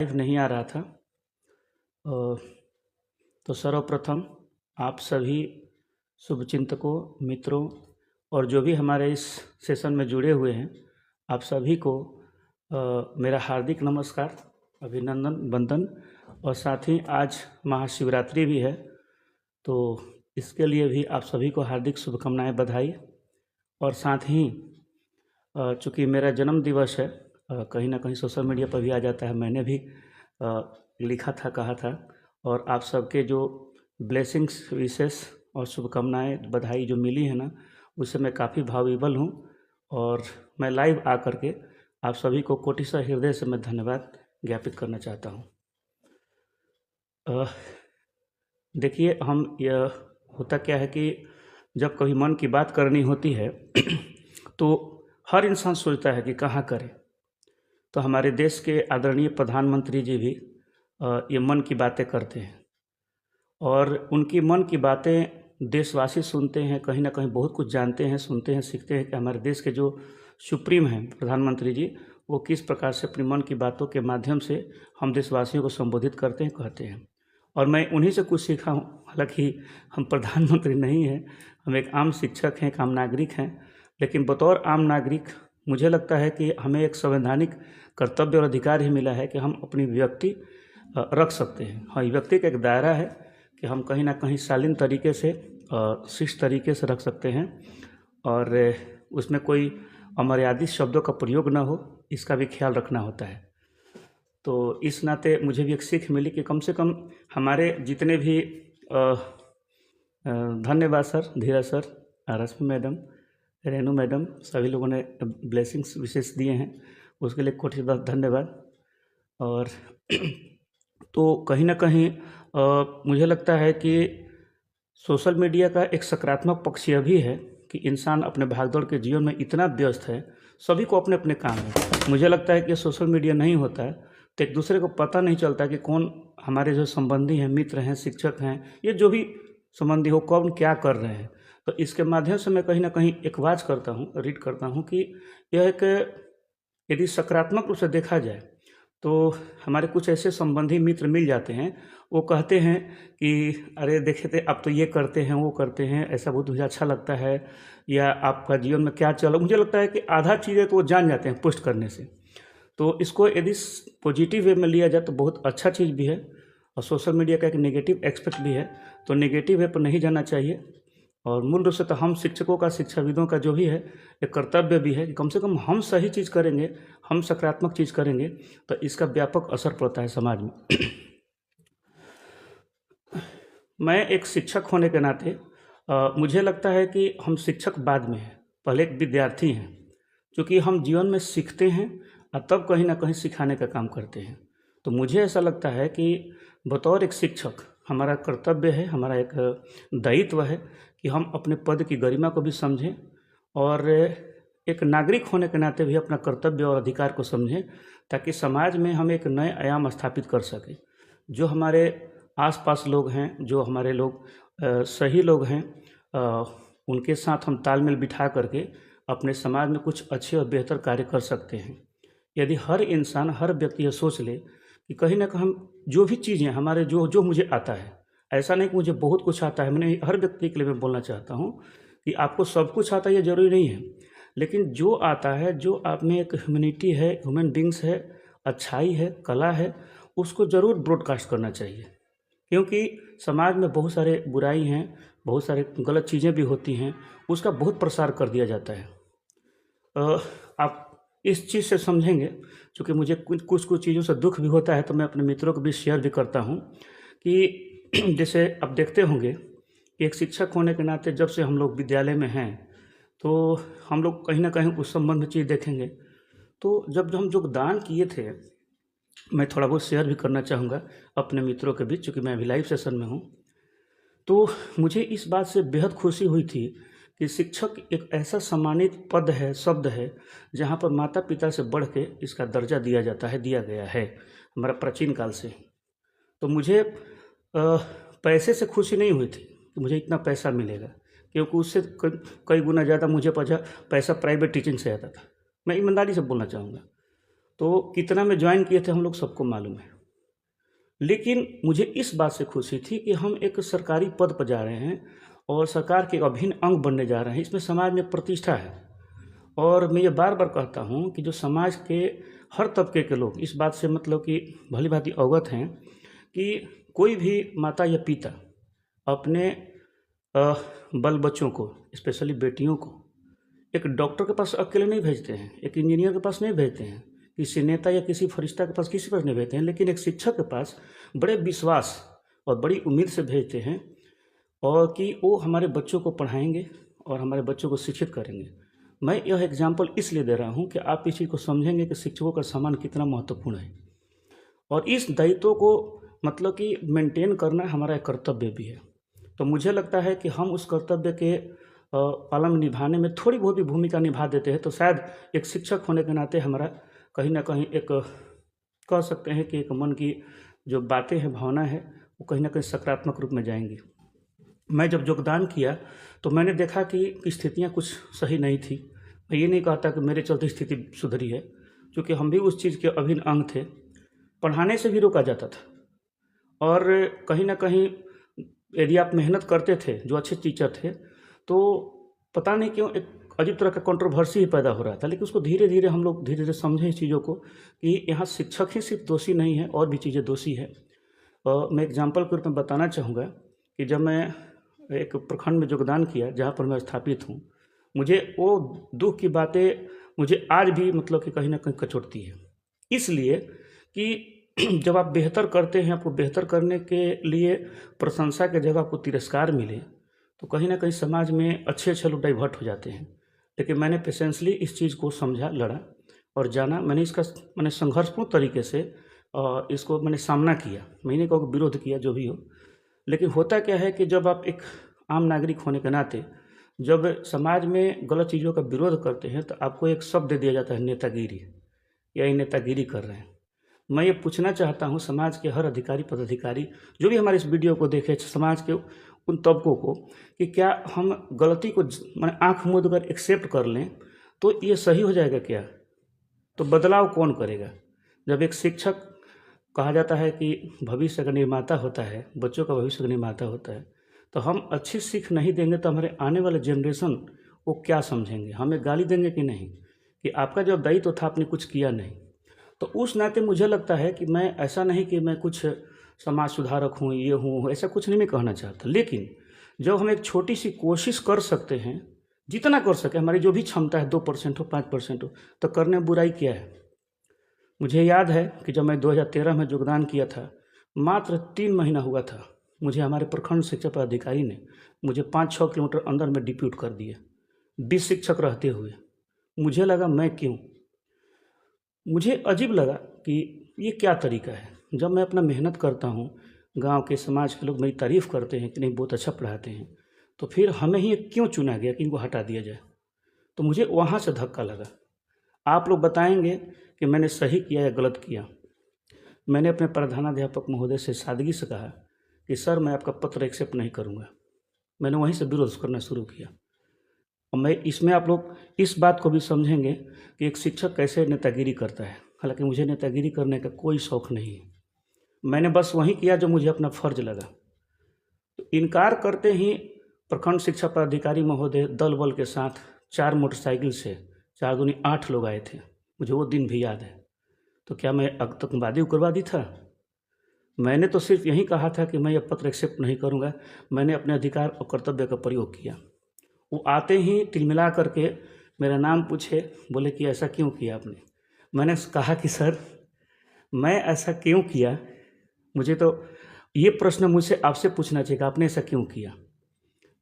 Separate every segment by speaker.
Speaker 1: Live नहीं आ रहा था। तो सर्वप्रथम आप सभी शुभचिंतकों, मित्रों और जो भी हमारे इस सेशन में जुड़े हुए हैं, आप सभी को मेरा हार्दिक नमस्कार, अभिनंदन, वंदन। और साथ ही आज महाशिवरात्रि भी है, तो इसके लिए भी आप सभी को हार्दिक शुभकामनाएं, बधाई। और साथ ही चूँकि मेरा जन्म दिवस है, कहीं ना कहीं सोशल मीडिया पर भी आ जाता है, मैंने भी लिखा था, कहा था। और आप सबके जो ब्लेसिंग्स, विशेष और शुभकामनाएं, बधाई जो मिली है ना, उससे मैं काफ़ी भावविभल हूँ। और मैं लाइव आकर के आप सभी को कोटिशः हृदय से मैं धन्यवाद ज्ञापित करना चाहता हूँ। देखिए, हम यह होता क्या है कि जब कभी मन की बात करनी होती है तो हर इंसान सोचता है कि कहाँ करें। तो हमारे देश के आदरणीय प्रधानमंत्री जी भी ये मन की बातें करते हैं, और उनकी मन की बातें देशवासी सुनते हैं, कहीं ना कहीं बहुत कुछ जानते हैं, सुनते हैं, सीखते हैं कि हमारे देश के जो सुप्रीम हैं प्रधानमंत्री जी, वो किस प्रकार से अपनी मन की बातों के माध्यम से हम देशवासियों को संबोधित करते हैं, कहते हैं। और मैं उन्हीं से कुछ सीखा हूँ। हालांकि हम प्रधानमंत्री नहीं हैं, हम एक आम शिक्षक हैं, एक आम नागरिक हैं, लेकिन बतौर आम नागरिक मुझे लगता है कि हमें एक संवैधानिक कर्तव्य और अधिकार ही मिला है कि हम अपनी व्यक्ति रख सकते हैं। हाँ, व्यक्ति का एक दायरा है कि हम कहीं ना कहीं शालीन तरीके से, शिष्ट तरीके से रख सकते हैं, और उसमें कोई अमर्यादित शब्दों का प्रयोग ना हो, इसका भी ख्याल रखना होता है। तो इस नाते मुझे भी एक सीख मिली कि कम से कम हमारे जितने भी धन्यवाद सर, धीरज सर, रश्मि मैडम, रेनू मैडम, सभी लोगों ने ब्लेसिंग्स विशेष दिए हैं, उसके लिए कोटि धन्यवाद। और तो कहीं ना कहीं मुझे लगता है कि सोशल मीडिया का एक सकारात्मक पक्ष यह भी है कि इंसान अपने भागदौड़ के जीवन में इतना व्यस्त है, सभी को अपने अपने काम है। मुझे लगता है कि सोशल मीडिया नहीं होता है तो एक दूसरे को पता नहीं चलता कि कौन हमारे जो संबंधी हैं, मित्र हैं, शिक्षक हैं, ये जो भी संबंधी हो, कौन क्या कर रहे हैं। तो इसके माध्यम से मैं कहीं ना कहीं एक वाच करता हूँ, रीड करता हूँ कि यह एक, यदि सकारात्मक रूप से देखा जाए तो हमारे कुछ ऐसे संबंधी मित्र मिल जाते हैं, वो कहते हैं कि अरे देखे थे, आप तो ये करते हैं, वो करते हैं, ऐसा बहुत मुझे अच्छा लगता है, या आपका जीवन में क्या चल, मुझे लगता है कि आधा चीज़ें तो वो जान जाते हैं पोस्ट करने से। तो इसको यदि पॉजिटिव वे में लिया जाए तो बहुत अच्छा चीज़ भी है, और सोशल मीडिया का एक नेगेटिव एस्पेक्ट भी है, तो नेगेटिव वे पर नहीं जाना चाहिए। और मूल रूप से तो हम शिक्षकों का, शिक्षाविदों का जो भी है एक कर्तव्य भी है कि कम से कम हम सही चीज़ करेंगे, हम सकारात्मक चीज़ करेंगे तो इसका व्यापक असर पड़ता है समाज में। मैं एक शिक्षक होने के नाते मुझे लगता है कि हम शिक्षक बाद में हैं, पहले एक विद्यार्थी हैं, क्योंकि हम जीवन में सीखते हैं और तब कहीं ना कहीं सिखाने का काम करते हैं। तो मुझे ऐसा लगता है कि बतौर एक शिक्षक हमारा कर्तव्य है, हमारा एक दायित्व है कि हम अपने पद की गरिमा को भी समझें, और एक नागरिक होने के नाते भी अपना कर्तव्य और अधिकार को समझें, ताकि समाज में हम एक नए आयाम स्थापित कर सकें। जो हमारे आसपास लोग हैं, जो हमारे लोग सही लोग हैं, उनके साथ हम तालमेल बिठा करके अपने समाज में कुछ अच्छे और बेहतर कार्य कर सकते हैं। यदि हर इंसान, हर व्यक्ति यह सोच ले कि कहीं ना कहीं हम जो भी चीज़ें हमारे जो जो मुझे आता है, ऐसा नहीं कि मुझे बहुत कुछ आता है, मैंने हर व्यक्ति के लिए मैं बोलना चाहता हूँ कि आपको सब कुछ आता है ये ज़रूरी नहीं है, लेकिन जो आता है, जो आप में एक ह्यूमैनिटी है, ह्यूमन बींग्स है, अच्छाई है, कला है, उसको ज़रूर ब्रॉडकास्ट करना चाहिए। क्योंकि समाज में बहुत सारे बुराई हैं, बहुत सारे गलत चीज़ें भी होती हैं, उसका बहुत प्रसार कर दिया जाता है। आप इस चीज़ से समझेंगे, क्योंकि मुझे कुछ कुछ चीज़ों से दुख भी होता है, तो मैं अपने मित्रों को भी शेयर भी करता हूँ कि जैसे आप देखते होंगे कि एक शिक्षक होने के नाते जब से हम लोग विद्यालय में हैं, तो हम लोग कहीं ना कहीं उस संबंध में चीज़ देखेंगे। तो जब हम योगदान किए थे, मैं थोड़ा बहुत शेयर भी करना चाहूँगा अपने मित्रों के बीच, चूँकि मैं अभी लाइव सेशन में हूँ। तो मुझे इस बात से बेहद खुशी हुई थी कि शिक्षक एक ऐसा सम्मानित पद है, शब्द है, जहाँ पर माता पिता से बढ़ के इसका दर्जा दिया जाता है, दिया गया है हमारा प्राचीन काल से। तो मुझे पैसे से खुशी नहीं हुई थी कि मुझे इतना पैसा मिलेगा, क्योंकि उससे कई गुना ज़्यादा मुझे पैसा प्राइवेट टीचिंग से आता था। मैं ईमानदारी से बोलना चाहूँगा। तो कितना में ज्वाइन किए थे हम लोग सबको मालूम है। लेकिन मुझे इस बात से खुशी थी कि हम एक सरकारी पद पर जा रहे हैं और सरकार के एक अभिन्न अंग बनने जा रहे हैं। इसमें समाज में प्रतिष्ठा है। और मैं ये बार बार कहता हूँ कि जो समाज के हर तबके के लोग इस बात से मतलब कि भली भांति अवगत हैं कि कोई भी माता या पिता अपने बल बच्चों को, स्पेशली बेटियों को, एक डॉक्टर के पास अकेले नहीं भेजते हैं, एक इंजीनियर के पास नहीं भेजते हैं, किसी नेता या किसी फरिश्ता के पास किसी पर नहीं भेजते हैं, लेकिन एक शिक्षक के पास बड़े विश्वास और बड़ी उम्मीद से भेजते हैं और कि वो हमारे बच्चों को पढ़ाएंगे और हमारे बच्चों को शिक्षित करेंगे। मैं यह एग्जाम्पल इसलिए दे रहा हूँ कि आप इस चीज़ को समझेंगे कि शिक्षकों का सम्मान कितना महत्वपूर्ण है और इस दायित्व को मतलब कि मेंटेन करना हमारा एक कर्तव्य भी है। तो मुझे लगता है कि हम उस कर्तव्य के पालन निभाने में थोड़ी बहुत भी भूमिका निभा देते हैं तो शायद एक शिक्षक होने के नाते हमारा कहीं ना कहीं एक कह सकते हैं कि एक मन की जो बातें हैं, भावना है, वो कहीं ना कहीं सकारात्मक रूप में जाएंगी। मैं जब योगदान किया तो मैंने देखा कि स्थितियाँ कुछ सही नहीं थी। मैं ये नहीं कहता कि मेरे चलते स्थिति सुधरी है, क्योंकि हम भी उस चीज़ के अभिन्न अंग थे। पढ़ाने से भी रोका जाता था और कहीं ना कहीं यदि आप मेहनत करते थे, जो अच्छे टीचर थे, तो पता नहीं क्यों एक अजीब तरह का कंट्रोवर्सी ही पैदा हो रहा था। लेकिन उसको धीरे धीरे हम लोग धीरे धीरे समझें इस चीज़ों को कि यहाँ शिक्षक ही सिर्फ दोषी नहीं है, और भी चीज़ें दोषी है। मैं एग्जाम्पल के रूप में बताना चाहूँगा कि जब मैं एक प्रखंड में योगदान किया जहाँ पर मैं स्थापित हूँ, मुझे वो दुख की बातें मुझे आज भी मतलब कि कहीं ना कहीं कचोटती है। इसलिए कि जब आप बेहतर करते हैं, आपको बेहतर करने के लिए प्रशंसा के जगह आपको तिरस्कार मिले, तो कहीं ना कहीं समाज में अच्छे लोग डाइवर्ट हो जाते हैं। लेकिन मैंने पेशेंसली इस चीज़ को समझा, लड़ा और जाना। मैंने संघर्षपूर्ण तरीके से इसको मैंने सामना किया। मैंने कहा विरोध किया, जो भी हो। लेकिन होता क्या है कि जब आप एक आम नागरिक होने के नाते जब समाज में गलत चीज़ों का विरोध करते हैं तो आपको एक शब्द दे दिया जाता है, नेतागिरी, या ये नेतागिरी कर रहे हैं। मैं ये पूछना चाहता हूँ समाज के हर अधिकारी पदाधिकारी जो भी हमारे इस वीडियो को देखे, समाज के उन तबकों को, कि क्या हम गलती को मैंने आँख मूंद कर एक्सेप्ट कर लें तो ये सही हो जाएगा क्या? तो बदलाव कौन करेगा? जब एक शिक्षक कहा जाता है कि भविष्य का निर्माता होता है, बच्चों का भविष्य का निर्माता होता है, तो हम अच्छी सीख नहीं देंगे तो हमारे आने वाले जनरेशन वो क्या समझेंगे? हमें गाली देंगे कि नहीं कि आपका जो दायित्व था आपने कुछ किया नहीं। तो उस नाते मुझे लगता है कि मैं ऐसा नहीं कि मैं कुछ समाज सुधारक हूँ, ये हूँ, ऐसा कुछ नहीं मैं कहना चाहता। लेकिन जब हम एक छोटी सी कोशिश कर सकते हैं, जितना कर सके, हमारी जो भी क्षमता है, 2% हो 5% हो, तो करने में बुराई क्या है? मुझे याद है कि जब मैं 2013 में योगदान किया था, मात्र 3 महीना हुआ था, मुझे हमारे प्रखंड शिक्षा पदाधिकारी ने मुझे 5-6 किलोमीटर अंदर में डिप्यूट कर दिया, 20 शिक्षक रहते हुए। मुझे लगा मैं क्यों? मुझे अजीब लगा कि ये क्या तरीका है। जब मैं अपना मेहनत करता हूँ, गांव के समाज के लोग मेरी तारीफ़ करते हैं कि नहीं बहुत अच्छा पढ़ाते हैं, तो फिर हमें ही क्यों चुना गया कि इनको हटा दिया जाए? तो मुझे वहाँ से धक्का लगा। आप लोग बताएंगे कि मैंने सही किया या गलत किया। मैंने अपने प्रधानाध्यापक महोदय से सादगी से कहा कि सर मैं आपका पत्र एक्सेप्ट नहीं करूँगा। मैंने वहीं से विरोध करना शुरू किया। और मैं इसमें आप लोग इस बात को भी समझेंगे कि एक शिक्षक कैसे नेतागिरी करता है। हालांकि मुझे नेतागिरी करने का कोई शौक़ नहीं है, मैंने बस वही किया जो मुझे अपना फ़र्ज लगा। तो इनकार करते ही प्रखंड शिक्षा पदाधिकारी महोदय दल बल के साथ 4 मोटरसाइकिल से 4 दूनी 8 लोग आए थे। मुझे वो दिन भी याद है। तो क्या मैं आतंकवादी उग्रवादी था? मैंने तो सिर्फ यही कहा था कि मैं यह पत्र एक्सेप्ट नहीं करूँगा। मैंने अपने अधिकार और कर्तव्य का प्रयोग किया। वो आते ही तिलमिला करके मेरा नाम पूछे, बोले कि ऐसा क्यों किया आपने? मैंने कहा कि सर मैं ऐसा क्यों किया, मुझे तो ये प्रश्न मुझसे आपसे पूछना चाहिए, आपने ऐसा क्यों किया?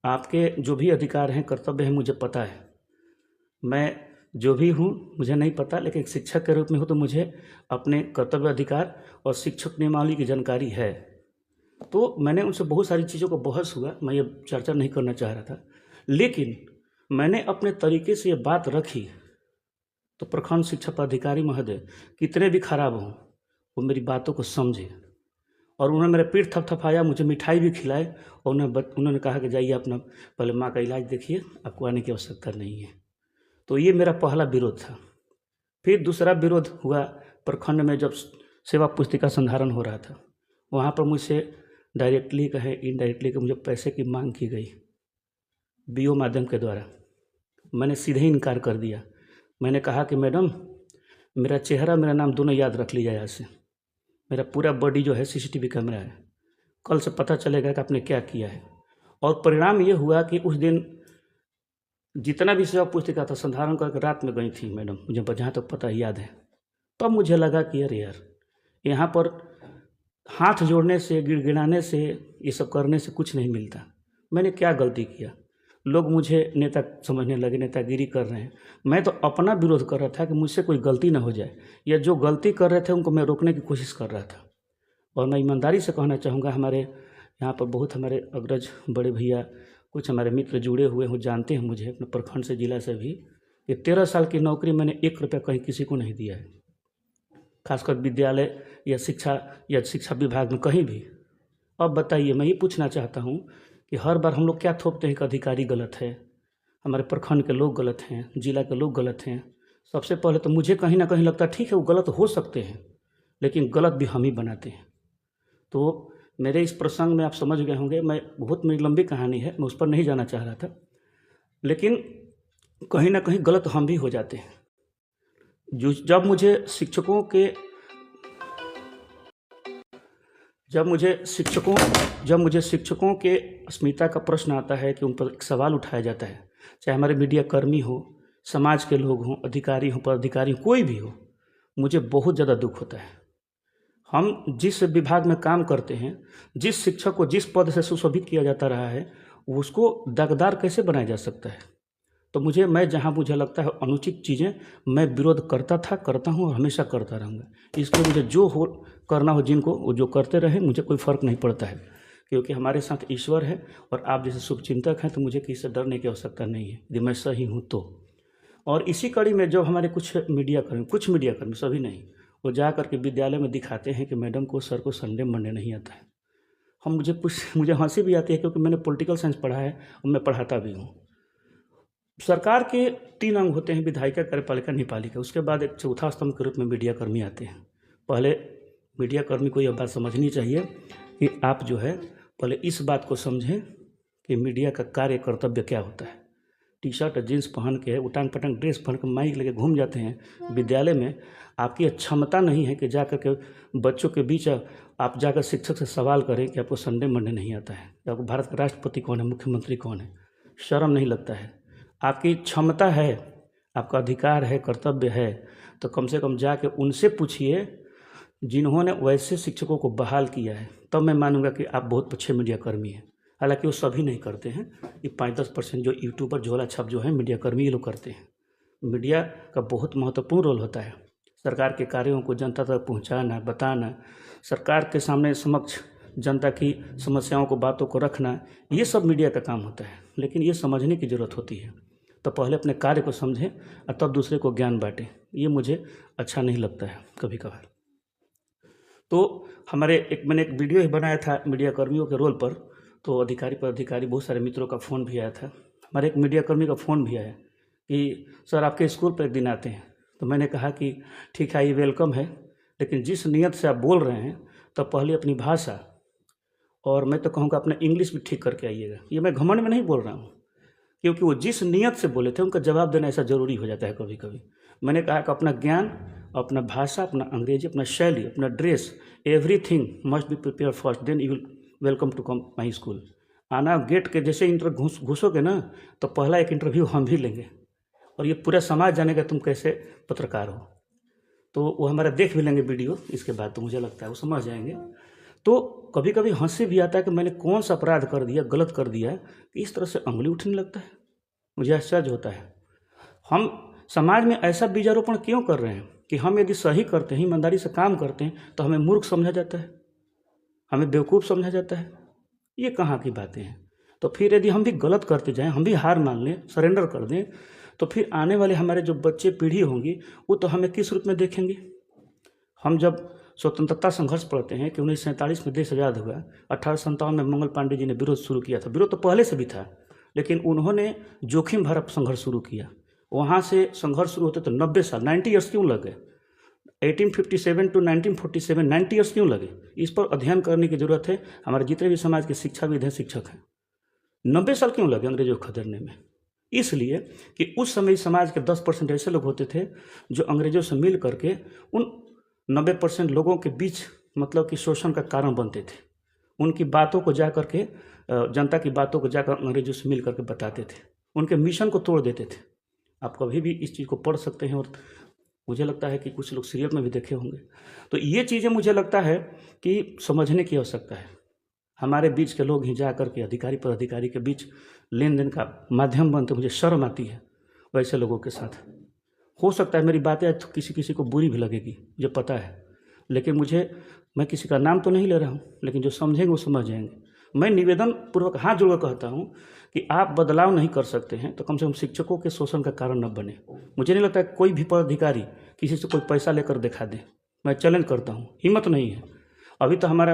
Speaker 1: आपके जो भी अधिकार हैं, कर्तव्य हैं, मुझे पता है। मैं जो भी हूँ मुझे नहीं पता, लेकिन एक शिक्षक के रूप में हूँ तो मुझे अपने कर्तव्य अधिकार और शिक्षक नियमावली की जानकारी है। तो मैंने उनसे बहुत सारी चीज़ों को बहस हुआ, मैं ये चर्चा नहीं करना चाह रहा था, लेकिन मैंने अपने तरीके से ये बात रखी। तो प्रखंड शिक्षा पदाधिकारी महोदय कितने भी खराब हों, वो मेरी बातों को समझे और उन्होंने मेरा पीठ थपथपाया, मुझे मिठाई भी खिलाई और उन्होंने कहा कि जाइए अपना पहले माँ का इलाज देखिए, आपको आने की आवश्यकता नहीं है। तो ये मेरा पहला विरोध था। फिर दूसरा विरोध हुआ प्रखंड में जब सेवा पुस्तिका संधारण हो रहा था, वहाँ पर मुझसे डायरेक्टली कहे इनडायरेक्टली कि मुझे पैसे की मांग की गई बीओ माध्यम के द्वारा। मैंने सीधे ही इनकार कर दिया। मैंने कहा कि मैडम, मेरा चेहरा मेरा नाम दोनों याद रख लीजिए, आज से मेरा पूरा बॉडी जो है सीसीटीवी कैमरा है, कल से पता चलेगा कि आपने क्या किया है। और परिणाम ये हुआ कि उस दिन जितना भी सेवा पुस्तिका था संधारण करके रात में गई थी मैडम, मुझे जहाँ तक पता याद है। तब मुझे लगा कि अरे यार, यहाँ पर हाथ जोड़ने से, गिड़गिड़ाने से, ये सब करने से कुछ नहीं मिलता। मैंने क्या गलती किया? लोग मुझे नेता समझने लगे, नेतागिरी कर रहे हैं। मैं तो अपना विरोध कर रहा था कि मुझसे कोई गलती ना हो जाए, या जो गलती कर रहे थे उनको मैं रोकने की कोशिश कर रहा था। और मैं ईमानदारी से कहना चाहूँगा, हमारे यहाँ पर बहुत हमारे अग्रज बड़े भैया, कुछ हमारे मित्र जुड़े हुए हो, जानते हैं मुझे अपने प्रखंड से, जिला से भी, कि 13 साल की नौकरी मैंने 1 रुपया कहीं किसी को नहीं दिया है, खासकर विद्यालय या शिक्षा विभाग में कहीं भी। अब बताइए, मैं ये पूछना चाहता हूँ कि हर बार हम लोग क्या थोपते हैं कि अधिकारी गलत है, हमारे प्रखंड के लोग गलत हैं, जिला के लोग गलत हैं। सबसे पहले तो मुझे कहीं ना कहीं लगता है ठीक है वो गलत हो सकते हैं, लेकिन गलत भी हम ही बनाते हैं। तो मेरे इस प्रसंग में आप समझ गए होंगे, मेरी लंबी कहानी है, मैं उस पर नहीं जाना चाह रहा था, लेकिन कहीं ना कहीं गलत हम भी हो जाते हैं। जब मुझे शिक्षकों के अस्मिता का प्रश्न आता है कि उन पर एक सवाल उठाया जाता है, चाहे हमारे मीडिया कर्मी हो, समाज के लोग हों, अधिकारी हों, पदाधिकारी हों, कोई भी हो, मुझे बहुत ज़्यादा दुख होता है। हम जिस विभाग में काम करते हैं, जिस शिक्षक को जिस पद से सुशोभित किया जाता रहा है, उसको दागदार कैसे बनाया जा सकता है? तो मैं जहाँ मुझे लगता है अनुचित चीज़ें, मैं विरोध करता था, करता हूँ और हमेशा करता रहूँगा। इसलिए मुझे जो हो करना हो, जिनको वो जो करते रहे, मुझे कोई फ़र्क नहीं पड़ता है, क्योंकि हमारे साथ ईश्वर है और आप जैसे शुभचिंतक हैं, तो मुझे किसी से डरने की आवश्यकता नहीं है यदि मैं सही हूँ तो। और इसी कड़ी में जो हमारे कुछ मीडिया कर्मी, सभी नहीं, वो जा करके विद्यालय में दिखाते हैं कि मैडम को, सर को संडे मंडे नहीं आता है। मुझे हंसी भी आती है, क्योंकि मैंने पॉलिटिकल साइंस पढ़ा है और मैं पढ़ाता भी हूँ। सरकार के 3 अंग होते हैं, विधायिका, कार्यपालिका, न्यायपालिका। उसके बाद एक चौथा स्तंभ के रूप में मीडिया कर्मी आते हैं। पहले मीडिया कर्मी को यह बात समझनी चाहिए कि आप जो है पहले इस बात को समझें कि मीडिया का कार्य कर्तव्य क्या होता है। टी शर्ट जीन्स पहन के, उटांग पटांग ड्रेस पहन के माइक लेके घूम जाते हैं विद्यालय में। आपकी क्षमता नहीं है कि जाकर के बच्चों के बीच आप जाकर शिक्षक से सवाल करें कि आपको संडे मंडे नहीं आता है, आपको भारत का राष्ट्रपति कौन है, मुख्यमंत्री कौन है। शर्म नहीं लगता है? आपकी क्षमता है, आपका अधिकार है, कर्तव्य है, तो कम से कम जाके उनसे पूछिए जिन्होंने वैसे शिक्षकों को बहाल किया है, तब मैं मानूंगा कि आप बहुत अच्छे मीडिया कर्मी हैं। हालांकि वो सभी नहीं करते हैं, ये 5-10% जो यूट्यूबर, झोला छाप जो है मीडिया कर्मी, ये लोग करते हैं। मीडिया का बहुत महत्वपूर्ण रोल होता है, सरकार के कार्यों को जनता तक पहुँचाना, बताना, सरकार के सामने समक्ष जनता की समस्याओं को, बातों को रखना, ये सब मीडिया का काम होता है। लेकिन ये समझने की ज़रूरत होती है, तो पहले अपने कार्य को समझें और तब दूसरे को ज्ञान बांटें। ये मुझे अच्छा नहीं लगता है कभी कभार। तो मैंने एक वीडियो ही बनाया था मीडिया कर्मियों के रोल पर, तो अधिकारी बहुत सारे मित्रों का फ़ोन भी आया था। हमारे एक मीडिया कर्मी का फ़ोन भी आया कि सर आपके स्कूल पर एक दिन आते हैं। तो मैंने कहा कि ठीक है, ये वेलकम है, लेकिन जिस नियत से आप बोल रहे हैं, तो पहले अपनी भाषा और मैं तो कहूँगा अपना इंग्लिश भी ठीक करके आइएगा। ये मैं घमंड में नहीं बोल रहा हूँ, क्योंकि वो जिस नियत से बोले थे उनका जवाब देना ऐसा ज़रूरी हो जाता है कभी कभी। मैंने कहा कि अपना ज्ञान, अपना भाषा, अपना अंग्रेजी, अपना शैली, अपना dress, everything must be prepare first, then you will welcome to come my school. आना गेट के जैसे घुसोगे ना, तो पहला एक इंटरव्यू हम भी लेंगे और ये पूरा समाज जानेगा तुम कैसे पत्रकार हो। तो वो हमारा देख भी लेंगे वीडियो, इसके बाद तो मुझे लगता है वो समझ जाएंगे। तो कभी कभी हंसी भी आता है कि मैंने कौन सा अपराध कर दिया, गलत कर दिया कि इस तरह से उंगली उठने लगता है। मुझे आश्चर्य होता है, हम समाज में ऐसा बीजारोपण क्यों कर रहे हैं कि हम यदि सही करते हैं, ईमानदारी से काम करते हैं, तो हमें मूर्ख समझा जाता है, हमें बेवकूफ़ समझा जाता है। ये कहाँ की बातें हैं? तो फिर यदि हम भी गलत करते जाएं, हम भी हार मान लें, सरेंडर कर दें, तो फिर आने वाले हमारे जो बच्चे, पीढ़ी होंगी, वो तो हमें किस रूप में देखेंगे? हम जब स्वतंत्रता संघर्ष पढ़ते हैं कि 1947 में देश आज़ाद हुआ, 1857 में मंगल पांडे जी ने विरोध शुरू किया था। विरोध तो पहले से भी था, लेकिन उन्होंने जोखिम भरा संघर्ष शुरू किया। वहाँ से संघर्ष शुरू होते तो 90 साल, 90 ईयर्स क्यों लग गए? 1857 टू 1947 90 ईयर्स क्यों लगे? इस पर अध्ययन करने की ज़रूरत है। हमारे जितने भी समाज के शिक्षाविद हैं, शिक्षक हैं, 90 साल क्यों लगे अंग्रेजों को खदेड़ने में? इसलिए कि उस समय समाज के 10% ऐसे लोग होते थे जो अंग्रेजों से मिल करके उन 90% लोगों के बीच मतलब कि शोषण का कारण बनते थे। उनकी बातों को जा करके जनता की बातों को जाकर अंग्रेजों से मिल करके बताते थे, उनके मिशन को तोड़ देते थे। आप कभी भी इस चीज़ को पढ़ सकते हैं और मुझे लगता है कि कुछ लोग सीरियल में भी देखे होंगे। तो ये चीज़ें मुझे लगता है कि समझने की आवश्यकता है। हमारे बीच के लोग ही जा करके अधिकारी पर अधिकारी के बीच लेन देन का माध्यम बनते, मुझे शर्म आती है वैसे लोगों के साथ। हो सकता है मेरी बातें तो किसी किसी को बुरी भी लगेगी, मुझे पता है, लेकिन मैं किसी का नाम तो नहीं ले रहा हूँ, लेकिन जो समझेंगे वो समझ जाएंगे। मैं निवेदन पूर्वक हाथ जोड़कर कहता हूँ कि आप बदलाव नहीं कर सकते हैं तो कम से कम शिक्षकों के शोषण का कारण न बने। मुझे नहीं लगता है कोई भी पदाधिकारी किसी से कोई पैसा लेकर दिखा दे। मैं चैलेंज करता हूँ, हिम्मत नहीं है। अभी तो हमारा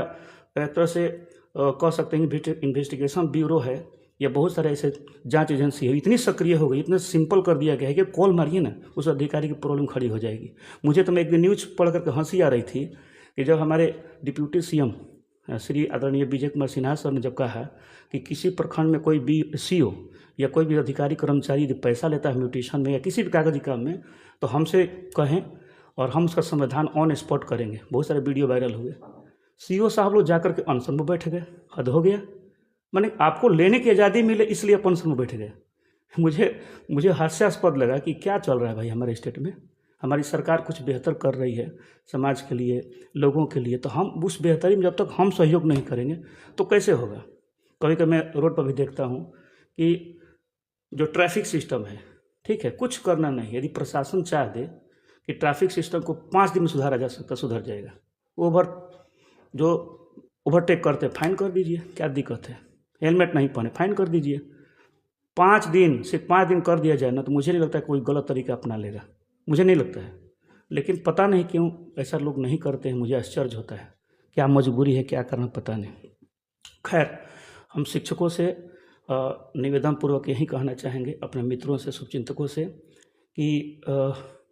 Speaker 1: एक तरह से कह सकते हैं इन्वेस्टिगेशन ब्यूरो है या बहुत सारे ऐसे जांच एजेंसी है, इतनी सक्रिय हो गई, इतना सिंपल कर दिया गया है कि कॉल मारिए ना, उस अधिकारी की प्रॉब्लम खड़ी हो जाएगी। मुझे तो मैं एक दिन न्यूज़ पढ़ करके हंसी आ रही थी कि जब हमारे डिप्यूटी सीएम श्री आदरणीय विजय कुमार सिन्हा सर ने जब कहा कि किसी प्रखंड में कोई भी सीओ या कोई भी अधिकारी कर्मचारी यदि पैसा लेता है म्यूटेशन में या किसी भी कागजी काम में तो हमसे कहें और हम उसका समाधान ऑन स्पॉट करेंगे। बहुत सारे वीडियो वायरल हुए। सीओ साहब लोग जाकर के अनशन में बैठ गए। हद हो गया। मैंने आपको लेने की आज़ादी मिले इसलिए आप अनशन में बैठ गए। मुझे हास्यास्पद लगा कि क्या चल रहा है भाई हमारे स्टेट में। हमारी सरकार कुछ बेहतर कर रही है समाज के लिए, लोगों के लिए, तो हम उस बेहतरी में जब तक हम सहयोग नहीं करेंगे तो कैसे होगा। कभी कभी मैं रोड पर भी देखता हूँ कि जो ट्रैफिक सिस्टम है, ठीक है, कुछ करना नहीं, यदि प्रशासन चाह दे कि ट्रैफिक सिस्टम को 5 दिन में सुधारा जा सकता, सुधर जाएगा। जो ओवरटेक करते फाइन कर दीजिए, क्या दिक्कत है। हेलमेट नहीं पहने फाइन कर दीजिए। 5 दिन, सिर्फ 5 दिन कर दिया जाए ना, तो मुझे नहीं लगता है कोई गलत तरीका अपना लेगा, मुझे नहीं लगता है। लेकिन पता नहीं क्यों ऐसा लोग नहीं करते हैं, मुझे आश्चर्य होता है। क्या मजबूरी है, क्या करना पता नहीं। खैर, हम शिक्षकों से निवेदन पूर्वक यही कहना चाहेंगे, अपने मित्रों से, शुभचिंतकों से, कि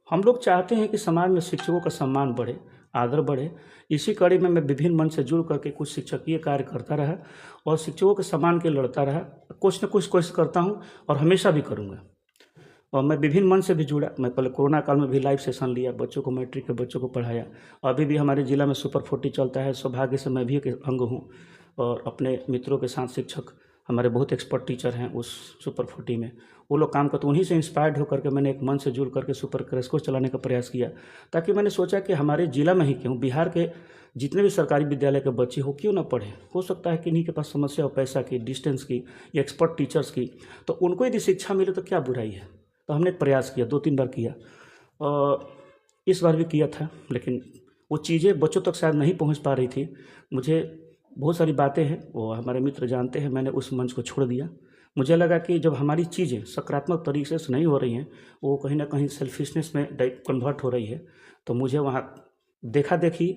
Speaker 1: हम लोग चाहते हैं कि समाज में शिक्षकों का सम्मान बढ़े, आदर बढ़े। इसी कड़ी में मैं विभिन्न मंच से जुड़ करके कुछ शिक्षकीय कार्य करता रहा और शिक्षकों के सम्मान के लिए लड़ता रहा। कुछ न कुछ कोशिश करता हूँ और हमेशा भी करूँगा। और मैं विभिन्न मंच से भी जुड़ा। मैं पहले कोरोना काल में भी लाइव सेशन लिया, बच्चों को, मैट्रिक के बच्चों को पढ़ाया। अभी भी हमारे ज़िला में सुपर 40 चलता है, सौभाग्य से मैं भी एक अंग हूँ। और अपने मित्रों के साथ शिक्षक हमारे बहुत एक्सपर्ट टीचर हैं उस सुपर 40 में, वो लोग काम करते, उन्हीं से इंस्पायर्ड होकर के मैंने एक मंच से जुड़ करके सुपर क्रैश कोर्स चलाने का प्रयास किया। ताकि मैंने सोचा कि हमारे ज़िला में ही क्यों, बिहार के जितने भी सरकारी विद्यालय के बच्चे हो क्यों ना पढ़े। हो सकता है कि इन्हीं के पास समस्या हो पैसा की, डिस्टेंस की या एक्सपर्ट टीचर्स की, तो उनको यदि शिक्षा मिले तो क्या बुराई है। तो हमने प्रयास किया, 2-3 बार किया और इस बार भी किया था, लेकिन वो चीज़ें बच्चों तक शायद नहीं पहुंच पा रही थी। मुझे बहुत सारी बातें हैं, वो हमारे मित्र जानते हैं, मैंने उस मंच को छोड़ दिया। मुझे लगा कि जब हमारी चीज़ें सकारात्मक तरीके से नहीं हो रही हैं, वो कहीं ना कहीं सेल्फिशनेस में कन्वर्ट हो रही है, तो मुझे वहाँ देखा देखी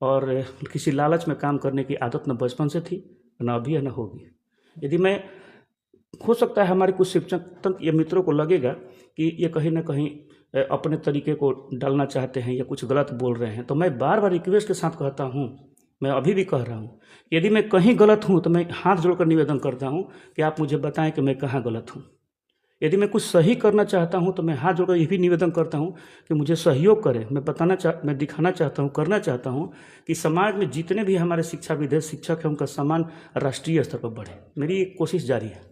Speaker 1: और किसी लालच में काम करने की आदत न बचपन से थी, न अभी है न होगी। यदि मैं, हो सकता है हमारे कुछ शिक्षक या मित्रों को लगेगा कि ये कहीं ना कहीं अपने तरीके को डालना चाहते हैं या कुछ गलत बोल रहे हैं, तो मैं बार बार रिक्वेस्ट के साथ कहता हूँ, मैं अभी भी कह रहा हूँ, यदि मैं कहीं गलत हूँ तो मैं हाथ जोड़कर निवेदन करता हूँ कि आप मुझे बताएं कि मैं कहाँ गलत हूँ। यदि मैं कुछ सही करना चाहता हूँ तो मैं हाथ जोड़कर ये भी निवेदन करता हूँ कि मुझे सहयोग करें। मैं दिखाना चाहता हूँ, करना चाहता हूँ कि समाज में जितने भी हमारे शिक्षाविद हैं, शिक्षक हैं, उनका सम्मान राष्ट्रीय स्तर पर बढ़े। मेरी कोशिश जारी है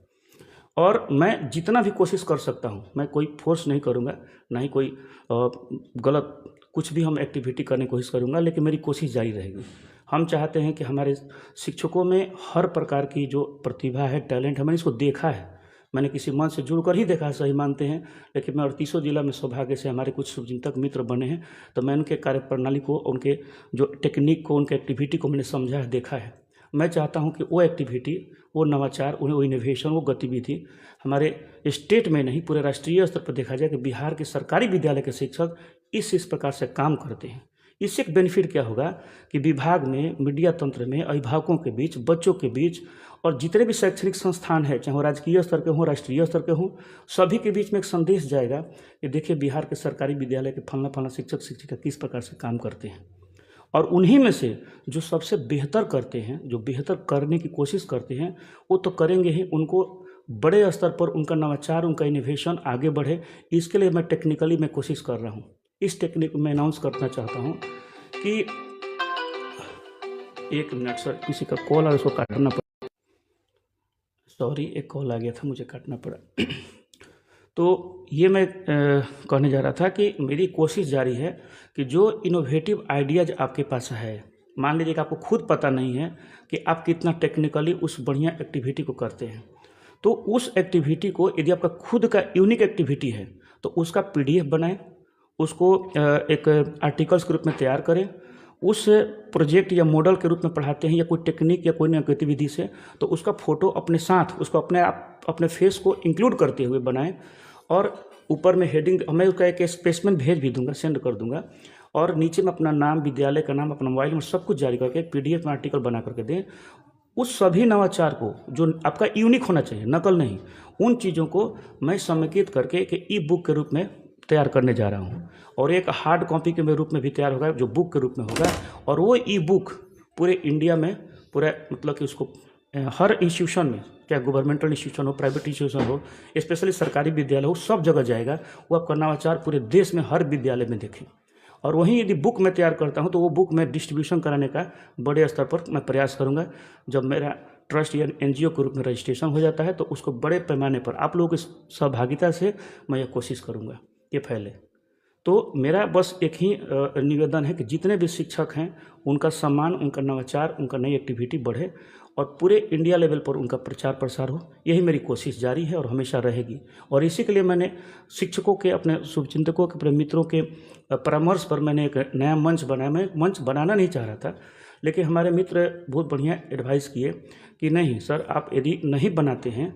Speaker 1: और मैं जितना भी कोशिश कर सकता हूँ, मैं कोई फोर्स नहीं करूँगा, ना ही कोई गलत कुछ भी हम एक्टिविटी करने की कोशिश करूँगा, लेकिन मेरी कोशिश जारी रहेगी। हम चाहते हैं कि हमारे शिक्षकों में हर प्रकार की जो प्रतिभा है, टैलेंट है, मैंने इसको देखा है, मैंने किसी मंच से जुड़कर ही देखा है, सही मानते हैं, लेकिन मैं 38 जिला में सौभाग्य से हमारे कुछ शुभचिंतक मित्र बने हैं, तो मैं उनके कार्यप्रणाली को, उनके जो टेक्निक को, उनके एक्टिविटी को मैंने समझा है, देखा है। मैं चाहता हूं कि वो एक्टिविटी, वो नवाचार, वो इनोवेशन, वो गतिविधि हमारे स्टेट में नहीं पूरे राष्ट्रीय स्तर पर देखा जाए कि बिहार के सरकारी विद्यालय के शिक्षक इस प्रकार से काम करते हैं। इससे एक बेनिफिट क्या होगा कि विभाग में, मीडिया तंत्र में, अभिभावकों के बीच, बच्चों के बीच और जितने भी शैक्षणिक संस्थान हैं, चाहे वो राजकीय स्तर के हों, राष्ट्रीय स्तर के हों, सभी के बीच में एक संदेश जाएगा कि देखिए बिहार के सरकारी विद्यालय के फलाना फलाना शिक्षक शिक्षिका किस प्रकार से काम करते हैं। और उन्हीं में से जो सबसे बेहतर करते हैं, जो बेहतर करने की कोशिश करते हैं, वो तो करेंगे ही, उनको बड़े स्तर पर उनका नवाचार, उनका इनोवेशन आगे बढ़े, इसके लिए मैं टेक्निकली मैं कोशिश कर रहा हूँ। इस टेक्निक में अनाउंस करना चाहता हूँ कि 1 मिनट सर, किसी का कॉल आ उसको काटना पड़ा, सॉरी, एक कॉल आ गया था, मुझे काटना पड़ा। तो ये मैं कहने जा रहा था कि मेरी कोशिश जारी है कि जो इनोवेटिव आइडियाज़ आपके पास है, मान लीजिए कि आपको खुद पता नहीं है कि आप कितना टेक्निकली उस बढ़िया एक्टिविटी को करते हैं, तो उस एक्टिविटी को यदि आपका खुद का यूनिक एक्टिविटी है तो उसका PDF बनाएं, उसको एक आर्टिकल्स के रूप में तैयार करें, उस प्रोजेक्ट या मॉडल के रूप में पढ़ाते हैं या कोई टेक्निक या कोई नई गतिविधि से, तो उसका फ़ोटो अपने साथ, उसको अपने फेस को इंक्लूड करते हुए बनाएं और ऊपर में हेडिंग, मैं उसका एक स्पेसिमेन भेज भी दूंगा, सेंड कर दूंगा, और नीचे में अपना नाम, विद्यालय का नाम, अपना मोबाइल नंबर, सब कुछ जारी करके एक PDF में आर्टिकल बना करके दें। उस सभी नवाचार को जो आपका यूनिक होना चाहिए, नकल नहीं, उन चीज़ों को मैं समेकित करके एक ई-बुक के रूप में तैयार करने जा रहा हूँ, और एक हार्ड कॉपी के रूप में भी तैयार होगा जो बुक के रूप में होगा। और वो ई-बुक पूरे इंडिया में, पूरा मतलब कि उसको हर इंस्टीट्यूशन में, चाहे गवर्नमेंटल इंस्टीट्यूशन हो, प्राइवेट इंस्टीट्यूशन हो, स्पेशली सरकारी विद्यालय हो, सब जगह जाएगा। वो आपका नवाचार पूरे देश में हर विद्यालय में देखें। और वहीं यदि बुक मैं तैयार करता हूं तो वो बुक मैं डिस्ट्रीब्यूशन कराने का बड़े स्तर पर मैं प्रयास करूंगा। जब मेरा ट्रस्ट या NGO के रूप में रजिस्ट्रेशन हो जाता है तो उसको बड़े पैमाने पर आप लोगों की सहभागिता से मैं ये कोशिश करूंगा ये फैले। तो मेरा बस एक ही निवेदन है कि जितने भी शिक्षक हैं उनका सम्मान, उनका नवाचार, उनका नई एक्टिविटी बढ़े और पूरे इंडिया लेवल पर उनका प्रचार प्रसार हो। यही मेरी कोशिश जारी है और हमेशा रहेगी। और इसी के लिए मैंने शिक्षकों के, अपने शुभचिंतकों के, अपने मित्रों के परामर्श पर मैंने एक नया मंच बनाया। मैं मंच बनाना नहीं चाह रहा था, लेकिन हमारे मित्र बहुत बढ़िया एडवाइस किए कि नहीं सर, आप यदि नहीं बनाते हैं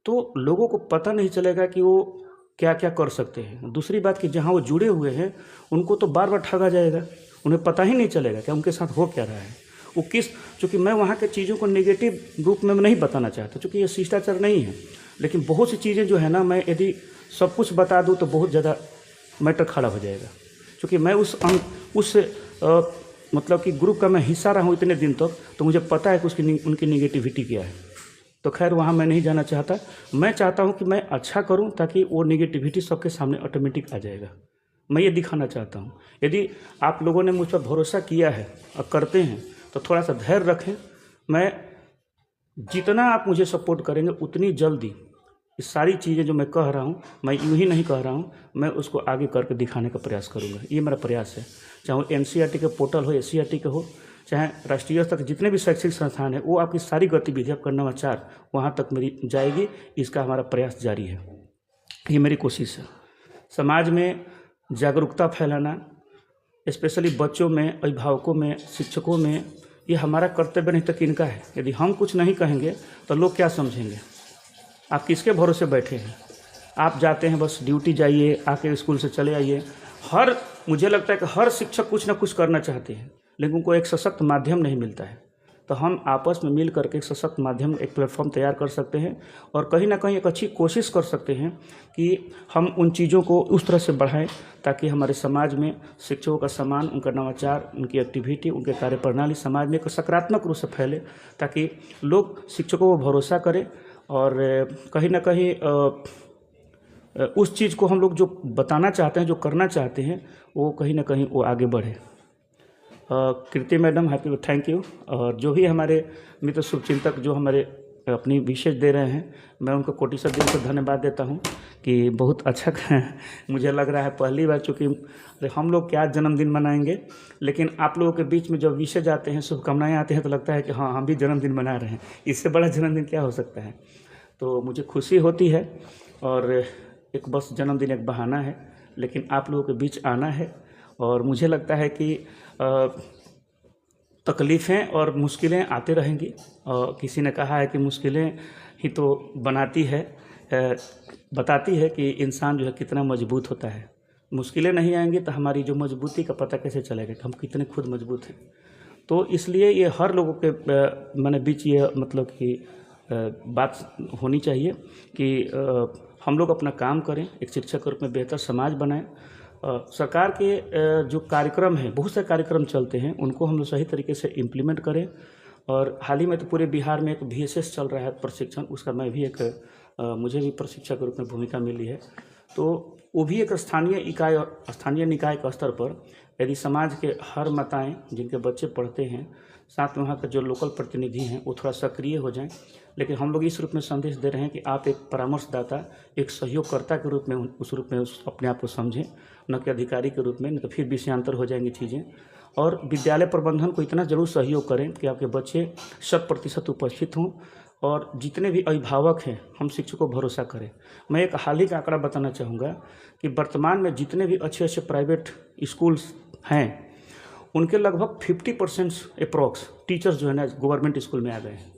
Speaker 1: तो लोगों को पता नहीं चलेगा कि वो क्या क्या कर सकते हैं। दूसरी बात कि जहाँ वो जुड़े हुए हैं उनको तो बार बार ठगा जाएगा, उन्हें पता ही नहीं चलेगा कि उनके साथ हो क्या रहा है, वो किस, चूँकि मैं वहाँ के चीज़ों को नेगेटिव रूप में नहीं बताना चाहता, चूँकि ये शिष्टाचार नहीं है। लेकिन बहुत सी चीज़ें जो है ना, मैं यदि सब कुछ बता दूँ तो बहुत ज़्यादा मैटर खड़ा हो जाएगा। क्योंकि मैं उस मतलब कि ग्रुप का मैं हिस्सा रहा हूँ इतने दिन तक, तो मुझे पता है कि उनकी निगेटिविटी क्या है। तो खैर वहाँ मैं नहीं जाना चाहता। मैं चाहता हूँ कि मैं अच्छा करूँ ताकि वो निगेटिविटी सबके सामने ऑटोमेटिक आ जाएगा। मैं ये दिखाना चाहता हूँ। यदि आप लोगों ने मुझ पर भरोसा किया है और करते हैं तो थोड़ा सा धैर्य रखें। मैं जितना आप मुझे सपोर्ट करेंगे उतनी जल्दी ये सारी चीज़ें जो मैं कह रहा हूँ, मैं यूँ ही नहीं कह रहा हूँ, मैं उसको आगे करके दिखाने का प्रयास करूँगा। ये मेरा प्रयास है। चाहे वो NCERT के पोर्टल हो, SCERT के हो, चाहे राष्ट्रीय स्तर के जितने भी शैक्षिक संस्थान है, वो आपकी सारी गतिविधियाँ का नवाचार वहाँ तक मेरी जाएगी। इसका हमारा प्रयास जारी है। ये मेरी कोशिश है। समाज में जागरूकता फैलाना, स्पेशली बच्चों में, अभिभावकों में, शिक्षकों में, ये हमारा कर्तव्य नहीं तो किनका है। यदि हम कुछ नहीं कहेंगे तो लोग क्या समझेंगे। आप किसके भरोसे बैठे हैं? आप जाते हैं बस ड्यूटी, जाइए, आके स्कूल से चले आइए। मुझे लगता है कि हर शिक्षक कुछ ना कुछ करना चाहते हैं, लेकिन उनको एक सशक्त माध्यम नहीं मिलता है। तो हम आपस में मिल करके एक सशक्त माध्यम, एक प्लेटफॉर्म तैयार कर सकते हैं और कहीं ना कहीं एक अच्छी कोशिश कर सकते हैं कि हम उन चीज़ों को उस तरह से बढ़ाएं ताकि हमारे समाज में शिक्षकों का सम्मान, उनका नवाचार, उनकी एक्टिविटी, उनके कार्यप्रणाली समाज में एक सकारात्मक रूप से फैले, ताकि लोग शिक्षकों को भरोसा करें और कहीं ना कहीं उस चीज़ को हम लोग जो बताना चाहते हैं, जो करना चाहते हैं, वो कहीं ना कहीं वो आगे बढ़े। कीर्ति मैडम, हैप्पी, थैंक यू। और जो भी हमारे मित्र शुभचिंतक जो हमारे अपनी विशेष दे रहे हैं, मैं उनको कोटि से दिल से धन्यवाद देता हूं कि बहुत अच्छा मुझे लग रहा है पहली बार, चूँकि हम लोग क्या जन्मदिन मनाएंगे, लेकिन आप लोगों के बीच में जब विशेष आते हैं, शुभकामनाएं आते हैं, तो लगता है कि हाँ, हम भी जन्मदिन मना रहे हैं। इससे बड़ा जन्मदिन क्या हो सकता है। तो मुझे खुशी होती है और एक बस जन्मदिन एक बहाना है, लेकिन आप लोगों के बीच आना है। और मुझे लगता है कि तकलीफ़ें और मुश्किलें आते रहेंगी। और किसी ने कहा है कि मुश्किलें ही तो बताती है कि इंसान जो है कितना मजबूत होता है। मुश्किलें नहीं आएंगी तो हमारी जो मजबूती का पता कैसे चलेगा कि हम कितने खुद मजबूत हैं। तो इसलिए ये हर लोगों के मैंने बीच ये मतलब कि बात होनी चाहिए कि हम लोग अपना काम करें, एक शिक्षक के रूप में बेहतर समाज बनाएं। सरकार के जो कार्यक्रम हैं, बहुत से कार्यक्रम चलते हैं, उनको हम लोग सही तरीके से इम्प्लीमेंट करें। और हाल ही में तो पूरे बिहार में एक VSS चल रहा है प्रशिक्षण, उसका मैं भी एक मुझे भी प्रशिक्षक के रूप में भूमिका मिली है। तो वो भी एक स्थानीय इकाई और स्थानीय निकाय के स्तर पर यदि समाज के हर माताएं जिनके बच्चे पढ़ते हैं, साथ में वहाँ के जो लोकल प्रतिनिधि हैं वो थोड़ा सक्रिय हो जाएं। लेकिन हम लोग इस रूप में संदेश दे रहे हैं कि आप एक परामर्शदाता, एक सहयोगकर्ता के रूप में उस रूप में अपने आप को समझें, न कि अधिकारी के रूप में, नहीं तो फिर विषयांतर हो जाएंगी चीज़ें। और विद्यालय प्रबंधन को इतना ज़रूर सहयोग करें कि आपके बच्चे 100% उपस्थित हों। और जितने भी अभिभावक हैं, हम शिक्षकों को भरोसा करें। मैं एक हाल ही का आंकड़ा बताना चाहूँगा कि वर्तमान में जितने भी अच्छे अच्छे प्राइवेट स्कूल्स हैं, उनके लगभग 50% अप्रॉक्स टीचर्स जो है ना गवर्नमेंट स्कूल में आ गए हैं।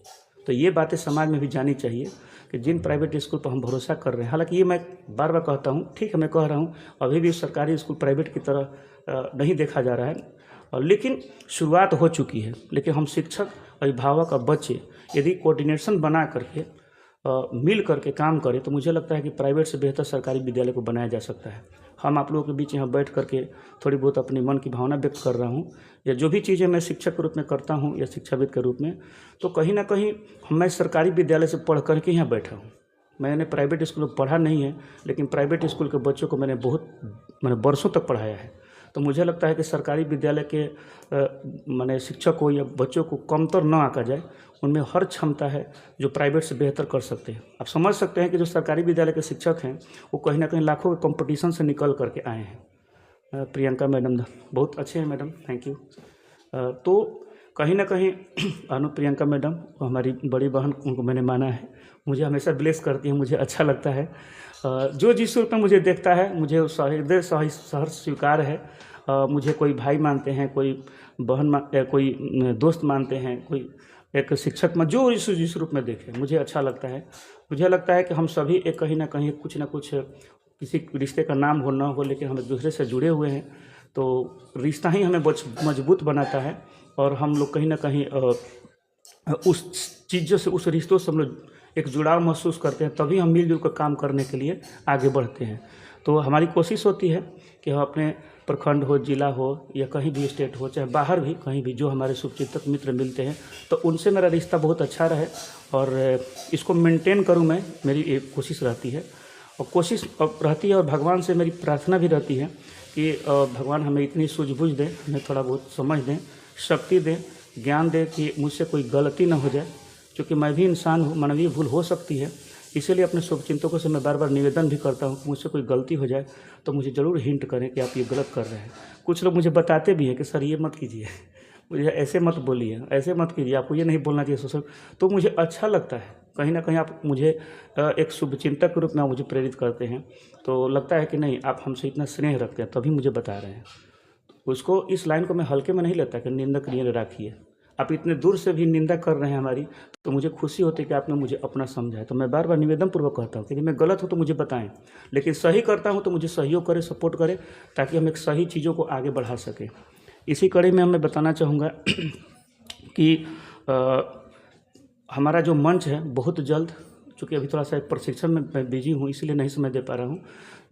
Speaker 1: तो ये बातें समाज में भी जानी चाहिए कि जिन प्राइवेट स्कूल पर हम भरोसा कर रहे हैं, हालांकि ये मैं बार बार कहता हूँ, ठीक है मैं कह रहा हूँ, अभी भी सरकारी स्कूल प्राइवेट की तरह नहीं देखा जा रहा है, लेकिन शुरुआत हो चुकी है। लेकिन हम शिक्षक, अभिभावक और बच्चे यदि कोऑर्डिनेशन बना करके मिल करके काम करें तो मुझे लगता है कि प्राइवेट से बेहतर सरकारी विद्यालय को बनाया जा सकता है। हम आप लोगों के बीच यहाँ बैठ करके थोड़ी बहुत अपनी मन की भावना व्यक्त कर रहा हूँ, या जो भी चीज़ें मैं शिक्षक के रूप में करता हूँ या शिक्षाविद के रूप में, तो कहीं ना कहीं मैं सरकारी विद्यालय से पढ़ करके यहाँ बैठा हूँ। मैंने प्राइवेट स्कूल में पढ़ा नहीं है, लेकिन प्राइवेट स्कूल के बच्चों को मैंने वर्षों तक पढ़ाया है। तो मुझे लगता है कि सरकारी विद्यालय के मैंने शिक्षक को या बच्चों को कमतर न आंका जाए। उनमें हर क्षमता है जो प्राइवेट से बेहतर कर सकते हैं। आप समझ सकते हैं कि जो सरकारी विद्यालय के शिक्षक हैं वो कहीं ना कहीं लाखों के कंपटीशन से निकल करके आए हैं। प्रियंका मैडम बहुत अच्छे हैं मैडम, थैंक यू। तो कहीं ना कहीं प्रियंका मैडम हमारी बड़ी बहन, उनको मैंने माना है, मुझे हमेशा ब्लेस करती है, मुझे अच्छा लगता है। जो जिस रूप में मुझे देखता है मुझे हृदय सहर्ष स्वीकार है। मुझे कोई भाई मानते हैं, कोई बहन कोई दोस्त मानते हैं, कोई एक शिक्षक में, जो जिस रूप में देखे मुझे अच्छा लगता है। मुझे लगता है कि हम सभी एक कहीं ना कहीं कुछ ना कुछ, किसी रिश्ते का नाम हो ना हो, लेकिन हम एक दूसरे से जुड़े हुए हैं। तो रिश्ता ही हमें मजबूत बनाता है और हम लोग कहीं ना कहीं उस चीज़ों से, उस रिश्तों से हम लोग एक जुड़ाव महसूस करते हैं, तभी हम मिलजुल कर काम करने के लिए आगे बढ़ते हैं। तो हमारी कोशिश होती है कि हम अपने प्रखंड हो, जिला हो या कहीं भी स्टेट हो, चाहे बाहर भी कहीं भी जो हमारे शुभचिंतक मित्र मिलते हैं तो उनसे मेरा रिश्ता बहुत अच्छा रहे और इसको मेंटेन करूं मैं, मेरी एक कोशिश रहती है। और भगवान से मेरी प्रार्थना भी रहती है कि भगवान हमें इतनी सूझबूझ दें, हमें थोड़ा बहुत समझ दें, शक्ति दें, ज्ञान दें कि मुझसे कोई गलती ना हो जाए, क्योंकि मैं भी इंसान हूँ, मानवीय भूल हो सकती है। इसीलिए अपने शुभचिंतकों से मैं बार बार निवेदन भी करता हूँ कि मुझसे कोई गलती हो जाए तो मुझे ज़रूर हिंट करें कि आप ये गलत कर रहे हैं। कुछ लोग मुझे बताते भी हैं कि सर ये मत कीजिए, मुझे ऐसे मत बोलिए, ऐसे मत कीजिए, आपको ये नहीं बोलना चाहिए सोशल। तो मुझे अच्छा लगता है, कहीं ना कहीं आप मुझे एक शुभचिंतक के रूप में मुझे प्रेरित करते हैं। तो लगता है कि नहीं, आप हमसे इतना स्नेह रखते हैं तभी मुझे बता रहे हैं। उसको, इस लाइन को मैं हल्के में नहीं लेता कि निंदक लिए राखिए। आप इतने दूर से भी निंदा कर रहे हैं हमारी, तो मुझे खुशी होती है कि आपने मुझे अपना समझा है। तो मैं बार बार निवेदन पूर्वक कहता हूँ कि मैं गलत हूँ तो मुझे बताएं, लेकिन सही करता हूँ तो मुझे सहयोग करें, सपोर्ट करें, ताकि हम एक सही चीज़ों को आगे बढ़ा सकें। इसी कड़ी में मैं बताना चाहूँगा कि हमारा जो मंच है बहुत जल्द, चूँकि अभी थोड़ा सा एक प्रशिक्षण में मैं बिजी हूँ इसलिए नहीं समय दे पा रहा हूँ,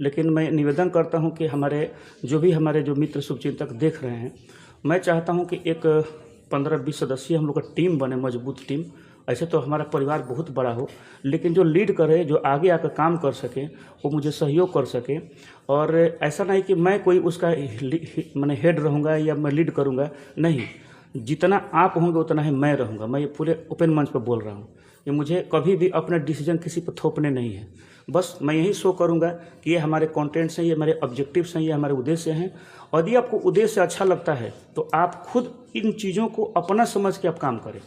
Speaker 1: लेकिन मैं निवेदन करता हूँ कि हमारे जो मित्र शुभचिंतक देख रहे हैं, मैं चाहता हूँ कि एक 15-20 सदस्यीय हम लोग का टीम बने, मजबूत टीम। ऐसे तो हमारा परिवार बहुत बड़ा हो, लेकिन जो लीड करे, जो आगे आकर काम कर सके, वो मुझे सहयोग कर सके। और ऐसा नहीं कि मैं कोई उसका मैंने हेड रहूँगा या मैं लीड करूँगा, नहीं, जितना आप होंगे उतना ही मैं रहूँगा। मैं ये पूरे ओपन मंच पर बोल रहा हूँ कि मुझे कभी भी अपना डिसीजन किसी पर थोपने नहीं है। बस मैं यही शो करूँगा कि ये हमारे कंटेंट्स हैं, ये हमारे ऑब्जेक्टिव्स हैं, ये हमारे उद्देश्य हैं। और यदि आपको उद्देश्य अच्छा लगता है तो आप खुद इन चीज़ों को अपना समझ के आप काम करें।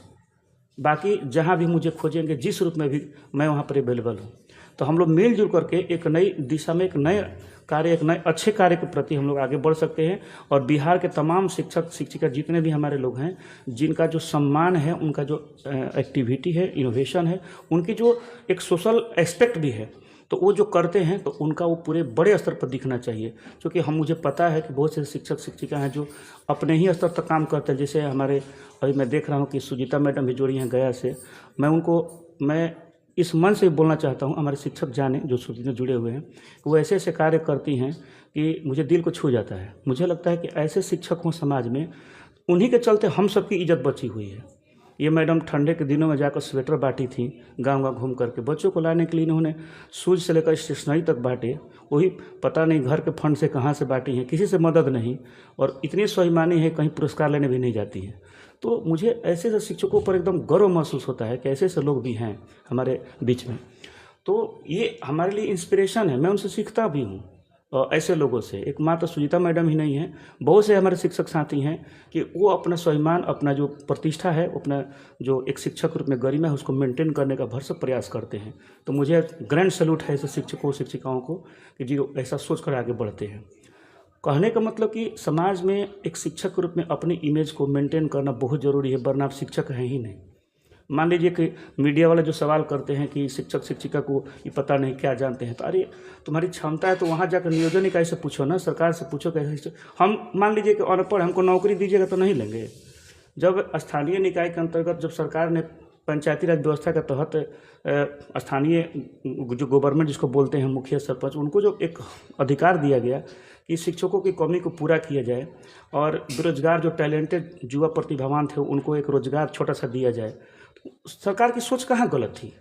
Speaker 1: बाकी जहाँ भी मुझे खोजेंगे, जिस रूप में भी, मैं वहाँ पर अवेलेबल हूँ। तो हम लोग मिलजुल करके एक नई दिशा में, एक नए कार्य, एक नए अच्छे कार्य के प्रति हम लोग आगे बढ़ सकते हैं। और बिहार के तमाम शिक्षक शिक्षिका जितने भी हमारे लोग हैं, जिनका जो सम्मान है, उनका जो एक्टिविटी है, इनोवेशन है, उनकी जो एक सोशल एस्पेक्ट भी है, तो वो जो करते हैं तो उनका वो पूरे बड़े स्तर पर दिखना चाहिए। क्योंकि मुझे पता है कि बहुत से शिक्षक शिक्षिका हैं जो अपने ही स्तर तक काम करते हैं। जैसे हमारे अभी मैं देख रहा हूँ कि सुजीता मैडम भी जुड़ी हैं गया से। मैं इस मन से बोलना चाहता हूँ, हमारे शिक्षक जाने जो सुजीता जुड़े हुए हैं, वो ऐसे ऐसे कार्य करती हैं कि मुझे दिल को छू जाता है। मुझे लगता है कि ऐसे शिक्षक हों समाज में, उन्हीं के चलते हम सबकी इज्जत बची हुई है। ये मैडम ठंडे के दिनों में जाकर स्वेटर बांटी थी, गांव घूम करके बच्चों को लाने के लिए इन्होंने शूज से लेकर स्टेशनरी तक बांटे। वही पता नहीं घर के फंड से कहाँ से बांटी हैं, किसी से मदद नहीं, और इतनी स्वाभिमानी है कहीं पुरस्कार लेने भी नहीं जाती हैं। तो मुझे ऐसे ऐसे शिक्षकों पर एकदम गर्व महसूस होता है कि ऐसे ऐसे लोग भी हैं हमारे बीच में। तो ये हमारे लिए इंस्पिरेशन है, मैं उनसे सीखता भी हूँ। ऐसे लोगों से एक मात्र सुजीता मैडम ही नहीं है, बहुत से हमारे शिक्षक साथी हैं कि वो अपना स्वाभिमान, अपना जो प्रतिष्ठा है, अपना जो एक शिक्षक रूप में गरिमा है, उसको मेंटेन करने का भरसक प्रयास करते हैं। तो मुझे ग्रैंड सैल्यूट है ऐसे शिक्षकों शिक्षिकाओं को कि जो ऐसा सोच कर आगे बढ़ते हैं। कहने का मतलब कि समाज में एक शिक्षक के रूप में अपनी इमेज को मेंटेन करना बहुत ज़रूरी है, वरना आप शिक्षक हैं ही नहीं। मान लीजिए कि मीडिया वाले जो सवाल करते हैं कि शिक्षक शिक्षिका को ये पता नहीं क्या जानते हैं, तो अरे तुम्हारी क्षमता है तो वहाँ जाकर नियोजन इकाई से पूछो ना, सरकार से पूछो कैसे। हम मान लीजिए कि अनपढ़, हमको नौकरी दीजिएगा तो नहीं लेंगे। जब स्थानीय निकाय के अंतर्गत जब सरकार ने पंचायती राज व्यवस्था के तहत स्थानीय जो गवर्नमेंट जिसको बोलते हैं मुखिया सरपंच, उनको जो एक अधिकार दिया गया कि शिक्षकों की कमी को पूरा किया जाए और बेरोजगार जो टैलेंटेड युवा प्रतिभावान थे उनको एक रोजगार छोटा सा दिया जाए, सरकार की सोच कहाँ गलत थी।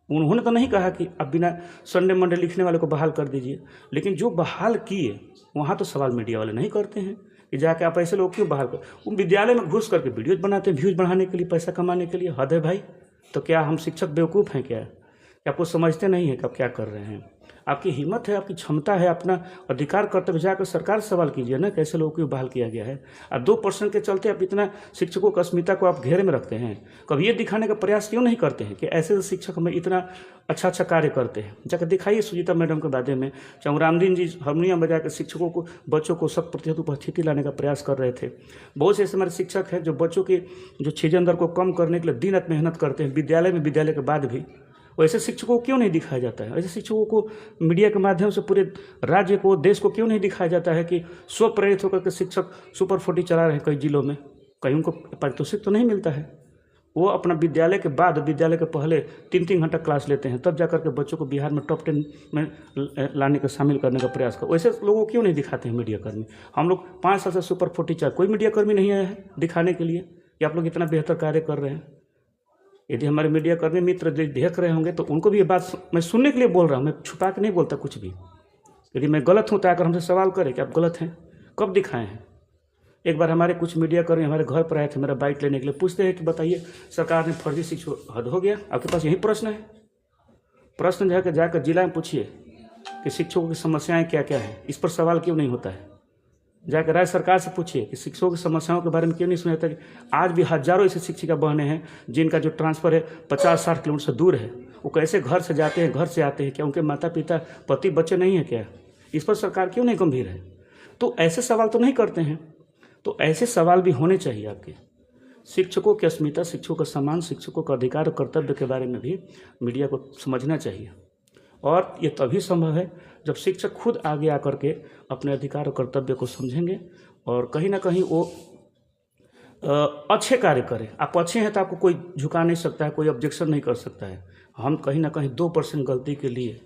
Speaker 1: उन्होंने तो नहीं कहा कि अब बिना संडे मंडे लिखने वाले को बहाल कर दीजिए, लेकिन जो बहाल किए वहाँ तो सवाल मीडिया वाले नहीं करते हैं कि जाके आप ऐसे लोग क्यों बहाल कर। वो विद्यालय में घुस करके वीडियोज बनाते हैं, व्यूज बढ़ाने के लिए, पैसा कमाने के लिए। हद है भाई। तो क्या हम शिक्षक बेवकूफ़ हैं क्या आपको समझते नहीं है कि आप क्या कर रहे हैं? आपकी हिम्मत है, आपकी क्षमता है, अपना अधिकार कर्तव्य जाकर सरकार से सवाल कीजिए ना, कैसे लोगों को बहाल किया गया है। और 2% के चलते आप इतना शिक्षकों की अस्मिता को आप घेरे में रखते हैं। कभी ये दिखाने का प्रयास क्यों नहीं करते हैं कि ऐसे शिक्षक हमें इतना अच्छा अच्छा कार्य करते हैं? जाकर दिखाइए सुजीता मैडम के बारे में। चौरामदीन जी हारमोनियम बजा कर शिक्षकों को, बच्चों को 100% उपस्थिति लाने का प्रयास कर रहे थे। बहुत से ऐसे हमारे शिक्षक हैं जो बच्चों की जो छीजन दर को कम करने के लिए दिन रात मेहनत करते हैं, विद्यालय में, विद्यालय के बाद भी। वैसे शिक्षकों को क्यों नहीं दिखाया जाता है? ऐसे शिक्षकों को मीडिया के माध्यम से पूरे राज्य को, देश को क्यों नहीं दिखाया जाता है कि स्वप्रेरित होकर के शिक्षक सुपर 40 चला रहे हैं कई जिलों में? कहीं उनको पारितोषिक तो नहीं मिलता है। वो अपना विद्यालय के बाद, विद्यालय के पहले 3-3 घंटा क्लास लेते हैं, तब जाकर के बच्चों को बिहार में टॉप 10 में लाने का, शामिल करने का प्रयास कर। वैसे लोगों को क्यों नहीं दिखाते हैं मीडिया कर्मी? हम लोग 5 साल से सुपर 40 चला, कोई मीडिया कर्मी नहीं आया है दिखाने के लिए कि आप लोग इतना बेहतर कार्य कर रहे हैं। यदि हमारे मीडिया कर्मी मित्र देख रहे होंगे तो उनको भी ये बात मैं सुनने के लिए बोल रहा हूँ, मैं छुपा के नहीं बोलता कुछ भी। यदि मैं गलत हूँ तो आकर हमसे सवाल करें कि आप गलत हैं, कब दिखाए हैं? एक बार हमारे कुछ मीडिया कर्मी हमारे घर पर आए थे मेरा बाइक लेने के लिए, पूछते हैं कि बताइए सरकार ने फर्जी शिक्षक, हद हो गया, आपके पास यही प्रश्न है? प्रश्न जाकर जिला में पूछिए कि शिक्षकों की समस्याएं क्या क्या है, इस पर सवाल क्यों नहीं होता है? जाकर राज्य सरकार से पूछिए कि शिक्षकों की समस्याओं के बारे में क्यों नहीं सुना जाता। आज भी हजारों ऐसे शिक्षिका बहनें हैं जिनका जो ट्रांसफ़र है 50-60 किलोमीटर से दूर है, वो कैसे घर से जाते हैं, घर से आते हैं? क्या उनके माता पिता, पति, बच्चे नहीं हैं क्या? इस पर सरकार क्यों नहीं गंभीर है? तो ऐसे सवाल तो नहीं करते हैं। तो ऐसे सवाल भी होने चाहिए आपके। शिक्षकों की अस्मिता, शिक्षकों का सम्मान, शिक्षकों का अधिकार और कर्तव्य के बारे में भी मीडिया को समझना चाहिए। और ये तभी संभव है जब शिक्षक खुद आगे आकर के अपने अधिकार और कर्तव्य को समझेंगे और कहीं ना कहीं वो अच्छे कार्य करें। आप अच्छे हैं तो आपको कोई झुका नहीं सकता है, कोई ऑब्जेक्शन नहीं कर सकता है। हम कहीं ना कहीं 2% गलती के लिए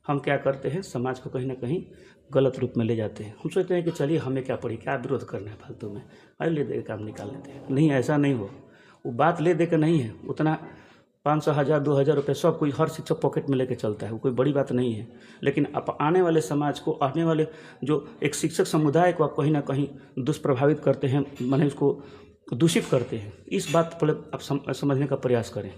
Speaker 1: हम क्या करते हैं, समाज को कहीं ना कहीं गलत रूप में ले जाते हैं। हम सोचते हैं कि चलिए हमें क्या पड़ी, क्या विरोध करना है फालतू में, अरे ले दे काम निकाल लेते हैं। नहीं, ऐसा नहीं हो। वो बात ले दे के नहीं है, उतना 500, 1000, 2000 रुपये सब कोई, हर शिक्षक पॉकेट में लेके चलता है, वो कोई बड़ी बात नहीं है। लेकिन आप आने वाले समाज को, आने वाले जो एक शिक्षक समुदाय को आप कहीं ना कहीं दुष्प्रभावित करते हैं, माने उसको दूषित करते हैं। इस बात पर आप समझने का प्रयास करें।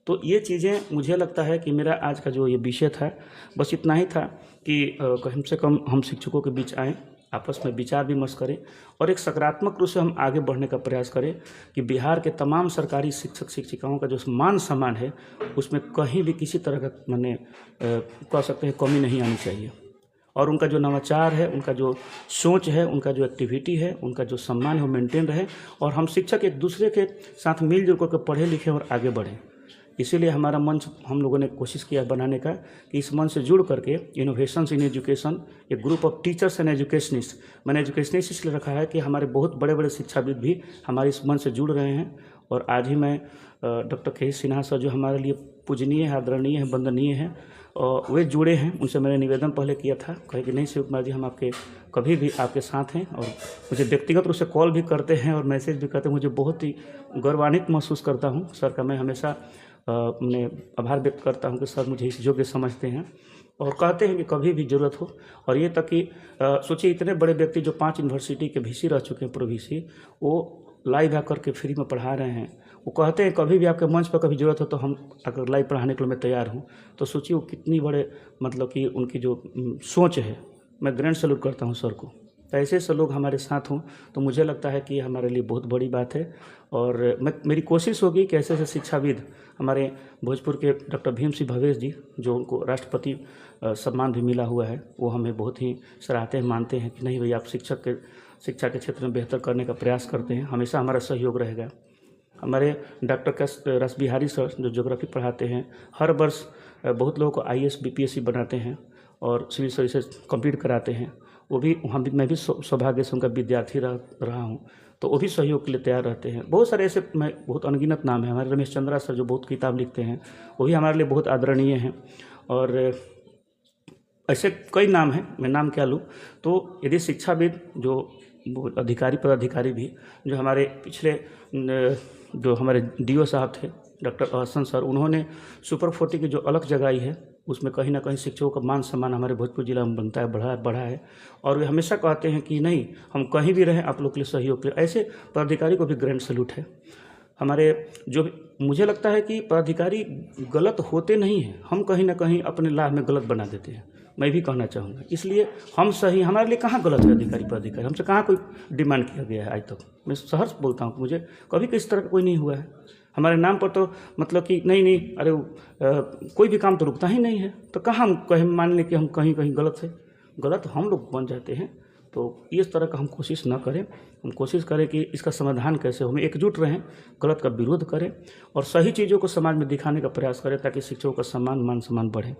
Speaker 1: तो ये चीज़ें मुझे लगता है कि मेरा आज का जो ये विषय था बस इतना ही था कि कम से कम हम शिक्षकों के बीच आएँ, आपस में विचार विमर्श करें और एक सकारात्मक रूप से हम आगे बढ़ने का प्रयास करें कि बिहार के तमाम सरकारी शिक्षक शिक्षिकाओं का जो मान सम्मान है उसमें कहीं भी किसी तरह का माने कह सकते हैं कमी नहीं आनी चाहिए। और उनका जो नवाचार है, उनका जो सोच है, उनका जो एक्टिविटी है, उनका जो सम्मान है वो मेंटेन रहे। और हम शिक्षक एक दूसरे के साथ मिलजुल करके पढ़े लिखें और आगे बढ़ें। इसीलिए हमारा मंच हम लोगों ने कोशिश किया बनाने का कि इस मंच से जुड़ करके इनोवेशंस इन एजुकेशन, एक group of teachers and educationist, मैंने एजुकेशनिस्ट इसलिए रखा है कि हमारे बहुत बड़े बड़े शिक्षाविद भी हमारे इस मंच से जुड़ रहे हैं। और आज ही मैं डॉक्टर के सिन्हा सर जो हमारे लिए पूजनीय है, आदरणीय है, वंदनीय है, और वे जुड़े हैं। उनसे मैंने निवेदन पहले किया था, कहे कि नहीं शिव कुमार जी, हम आपके कभी भी आपके साथ हैं, और मुझे व्यक्तिगत रूप से कॉल भी करते हैं और मैसेज भी करते हैं। मुझे बहुत ही गौरवान्वित महसूस करता हूँ सर का। मैं हमेशा अपने आभार व्यक्त करता हूँ कि सर मुझे इस योग्य समझते हैं और कहते हैं कि कभी भी ज़रूरत हो। और ये तक कि सोचिए इतने बड़े व्यक्ति जो 5 यूनिवर्सिटी के VC रह चुके हैं, प्रो VC, वो लाइव आकर के फ्री में पढ़ा रहे हैं। वो कहते हैं कभी भी आपके मंच पर कभी ज़रूरत हो तो हम अगर लाइव पढ़ाने के लिए मैं तैयार हूँ। तो सोचिए वो कितनी बड़े मतलब कि उनकी जो सोच है, मैं ग्रैंड सैल्यूट करता हूँ सर को। तो ऐसे ऐसे लोग हमारे साथ हों तो मुझे लगता है कि हमारे लिए बहुत बड़ी बात है। और मेरी कोशिश होगी कि ऐसे ऐसे शिक्षाविद, हमारे भोजपुर के डॉक्टर भीम सिंह भवेश जी, जो उनको राष्ट्रपति सम्मान भी मिला हुआ है, वो हमें बहुत ही सराहते हैं, मानते हैं कि नहीं भैया आप शिक्षा के क्षेत्र में बेहतर करने का प्रयास करते हैं, हमेशा हमारा सहयोग रहेगा। हमारे डॉक्टर रस बिहारी सर जो ज्योग्राफी पढ़ाते हैं, हर वर्ष बहुत लोगों को IAS BPSC बनाते हैं और सिविल सर्विसेज कंप्लीट कराते हैं। वो भी मैं भी सौभाग्य से उनका विद्यार्थी रहा हूँ, तो वो भी सहयोग के लिए तैयार रहते हैं। बहुत सारे ऐसे बहुत अनगिनत नाम है। हमारे रमेश चंद्रा सर जो बहुत किताब लिखते हैं, वो भी हमारे लिए बहुत आदरणीय हैं। और ऐसे कई नाम हैं, मैं नाम क्या लूँ। तो यदि शिक्षाविद जो अधिकारी पदाधिकारी भी जो हमारे पिछले जो हमारे DO साहब थे डॉक्टर अहसन सर, उन्होंने सुपर 40 की जो अलग जगाई है, उसमें कहीं ना कहीं शिक्षकों का मान सम्मान हमारे भोजपुर जिला में बनता है, बढ़ा है। और वे हमेशा कहते हैं कि नहीं हम कहीं भी रहें आप लोग के लिए सहयोग के लिए। ऐसे पदाधिकारी को भी ग्रैंड सैल्यूट है। हमारे जो मुझे लगता है कि पदाधिकारी गलत होते नहीं हैं, हम कहीं ना कहीं अपने लाभ में गलत बना देते हैं, मैं भी कहना चाहूँगा। इसलिए हम सही, हमारे लिए कहाँ गलत है अधिकारी पदाधिकारी, हमसे कहाँ कोई डिमांड किया गया है आज तक। मैं सहर्ष बोलता हूँ, मुझे कभी किसी तरह का कोई नहीं हुआ है। हमारे नाम पर तो मतलब कि नहीं अरे कोई भी काम तो रुकता ही नहीं है, तो कहाँ हम कहीं मान लें कि हम कहीं गलत है। गलत हम लोग बन जाते हैं। तो इस तरह का हम कोशिश न करें। हम कोशिश करें कि इसका समाधान कैसे हो, हम एकजुट रहें, गलत का विरोध करें और सही चीज़ों को समाज में दिखाने का प्रयास करें ताकि शिक्षकों का मान सम्मान बढ़े।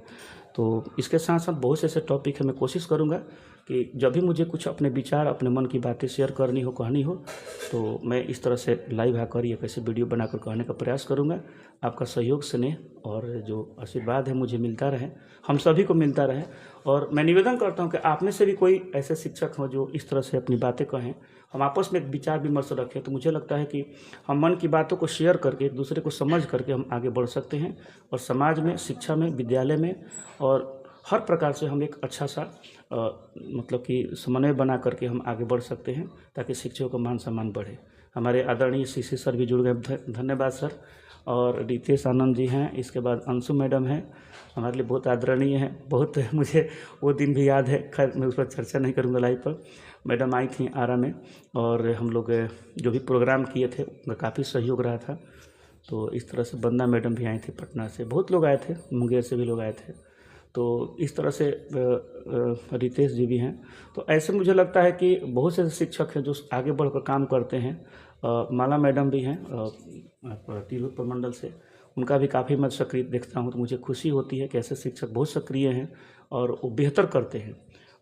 Speaker 1: तो इसके साथ साथ बहुत से ऐसे टॉपिक है, मैं कोशिश करूँगा कि जब भी मुझे कुछ अपने विचार, अपने मन की बातें शेयर करनी हो, कहनी हो, तो मैं इस तरह से लाइव आकर या कैसे वीडियो बनाकर कहने का प्रयास करूँगा। आपका सहयोग, स्नेह और जो आशीर्वाद है मुझे मिलता रहे, हम सभी को मिलता रहे। और मैं निवेदन करता हूँ कि आप में से भी कोई ऐसे शिक्षक हो जो इस तरह से अपनी बातें कहें, हम आपस में एक विचार विमर्श रखें, तो मुझे लगता है कि हम मन की बातों को शेयर करके, एक दूसरे को समझ करके हम आगे बढ़ सकते हैं और समाज में, शिक्षा में, विद्यालय में और हर प्रकार से हम एक अच्छा सा मतलब कि समन्वय बना करके हम आगे बढ़ सकते हैं ताकि शिक्षकों का मान सम्मान बढ़े। हमारे आदरणीय CC सर भी जुड़ गए, धन्यवाद सर। और रितेश आनंद जी हैं, इसके बाद अंशु मैडम हैं, हमारे लिए बहुत आदरणीय हैं। बहुत मुझे वो दिन भी याद है, खैर मैं उस पर चर्चा नहीं करूँगा लाइव पर। मैडम आई थी आरा में और हम लोग जो भी प्रोग्राम किए थे उनका काफ़ी सहयोग रहा था। तो इस तरह से वंदना मैडम भी आई थी पटना से, बहुत लोग आए थे, मुंगेर से भी लोग आए थे। तो इस तरह से रितेश जी भी हैं। तो ऐसे मुझे लगता है कि बहुत से शिक्षक हैं जो आगे बढ़कर काम करते हैं। माला मैडम भी हैं तिरहुत प्रमंडल से, उनका भी काफ़ी मैं सक्रिय देखता हूँ, तो मुझे खुशी होती है कि ऐसे शिक्षक बहुत सक्रिय हैं और वो बेहतर करते हैं।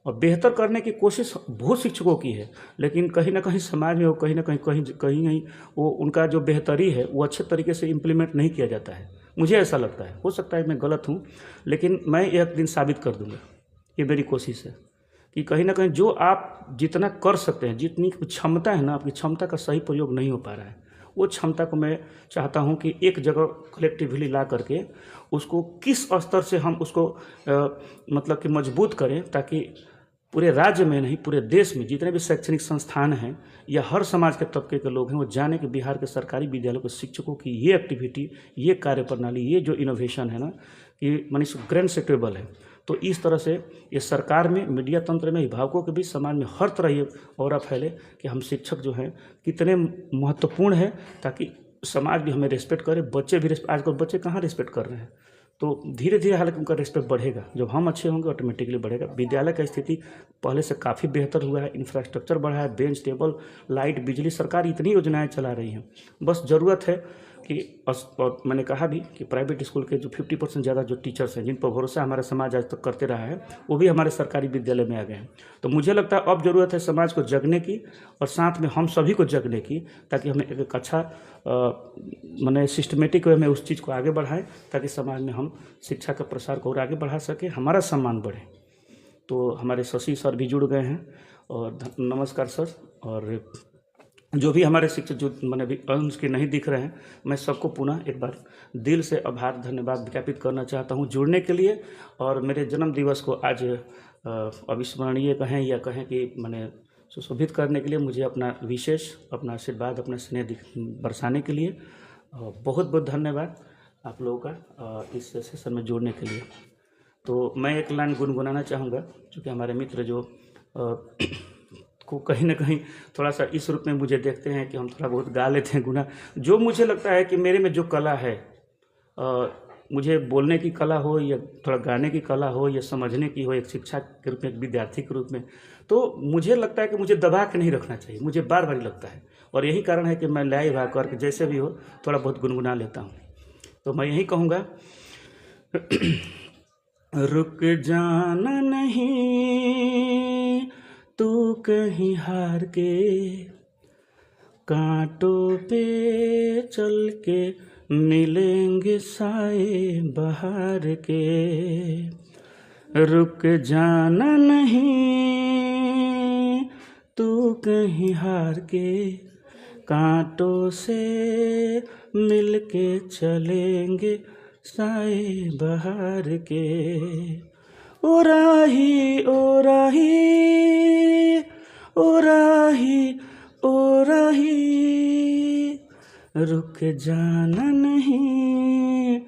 Speaker 1: और बेहतर करने की कोशिश बहुत शिक्षकों की है, लेकिन कहीं ना कहीं समाज में वो कहीं ना कहीं वो उनका जो बेहतरी है वो अच्छे तरीके से इम्प्लीमेंट नहीं किया जाता है। मुझे ऐसा लगता है, हो सकता है मैं गलत हूँ, लेकिन मैं एक दिन साबित कर दूँगा। ये मेरी कोशिश है कि कहीं ना कहीं जो आप जितना कर सकते हैं, जितनी क्षमता है ना, आपकी क्षमता का सही प्रयोग नहीं हो पा रहा है। वो क्षमता को मैं चाहता हूँ कि एक जगह कलेक्टिवली ला करके उसको किस स्तर से हम उसको मतलब कि मजबूत करें ताकि पूरे राज्य में नहीं, पूरे देश में जितने भी शैक्षणिक संस्थान हैं या हर समाज के तबके के लोग हैं, वो जाने कि बिहार के सरकारी विद्यालयों के शिक्षकों की ये एक्टिविटी, ये कार्यप्रणाली, ये जो इनोवेशन है ना, कि मनीष ग्रैंड सेक्रेबल है। तो इस तरह से ये सरकार में, मीडिया तंत्र में, अभिभावकों के बीच, समाज में हर तरह ये ऑरा फैले कि हम शिक्षक जो हैं कितने महत्वपूर्ण है, ताकि समाज भी हमें रिस्पेक्ट करे, बच्चे भी आजकल बच्चे कहाँ रिस्पेक्ट कर रहे हैं। तो धीरे धीरे हालांकि उनका रिस्पेक्ट बढ़ेगा, जब हम अच्छे होंगे ऑटोमेटिकली बढ़ेगा। विद्यालय का स्थिति पहले से काफ़ी बेहतर हुआ है, इंफ्रास्ट्रक्चर बढ़ा है, बेंच टेबल, लाइट, बिजली, सरकार इतनी योजनाएं चला रही हैं। बस ज़रूरत है कि और मैंने कहा भी कि प्राइवेट स्कूल के जो 50% ज़्यादा जो टीचर्स हैं जिन पर भरोसा हमारा समाज आज तक करते रहा है, वो भी हमारे सरकारी विद्यालय में आ गए हैं। तो मुझे लगता है अब ज़रूरत है समाज को जगने की और साथ में हम सभी को जगने की, ताकि हमें एक अच्छा माने सिस्टमेटिक वे में उस चीज़ को आगे बढ़ाएं, ताकि समाज में हम शिक्षा का प्रसार को और आगे बढ़ा सकें, हमारा सम्मान बढ़े। तो हमारे शशि सर भी जुड़ गए हैं और नमस्कार सर। और जो भी हमारे शिक्षक जो मैंने भी अंश के नहीं दिख रहे हैं, मैं सबको पुनः एक बार दिल से आभार धन्यवाद ज्ञापित करना चाहता हूं जुड़ने के लिए। और मेरे जन्म दिवस को आज अविस्मरणीय कहें या कहें कि मैंने सुशोभित करने के लिए मुझे अपना विशेष अपना आशीर्वाद अपना स्नेह बरसाने के लिए बहुत बहुत धन्यवाद आप लोगों का इस सेशन में जुड़ने के लिए। तो मैं एक लाइन गुनगुनाना चाहूँगा, क्योंकि हमारे मित्र जो को कहीं ना कहीं थोड़ा सा इस रूप में मुझे देखते हैं कि हम थोड़ा बहुत गा लेते हैं गुना, जो मुझे लगता है कि मेरे में जो कला है, मुझे बोलने की कला हो या थोड़ा गाने की कला हो या समझने की हो, एक शिक्षक के रूप में एक विद्यार्थी के रूप में, तो मुझे लगता है कि मुझे दबा के नहीं रखना चाहिए, मुझे बार बार लगता है। और यही कारण है कि मैं लय भाग करके जैसे भी हो थोड़ा बहुत गुनगुना लेता हूँ। तो मैं यही कहूँगा रुक जाना नहीं तू कहीं हार के, कांटों पे चल के मिलेंगे साए बहार के। रुक जाना नहीं तू कहीं हार के, कांटों से मिल के चलेंगे साए बहार के। ओ राही ओ राही ओ राही ओ राही, रुक जाना नहीं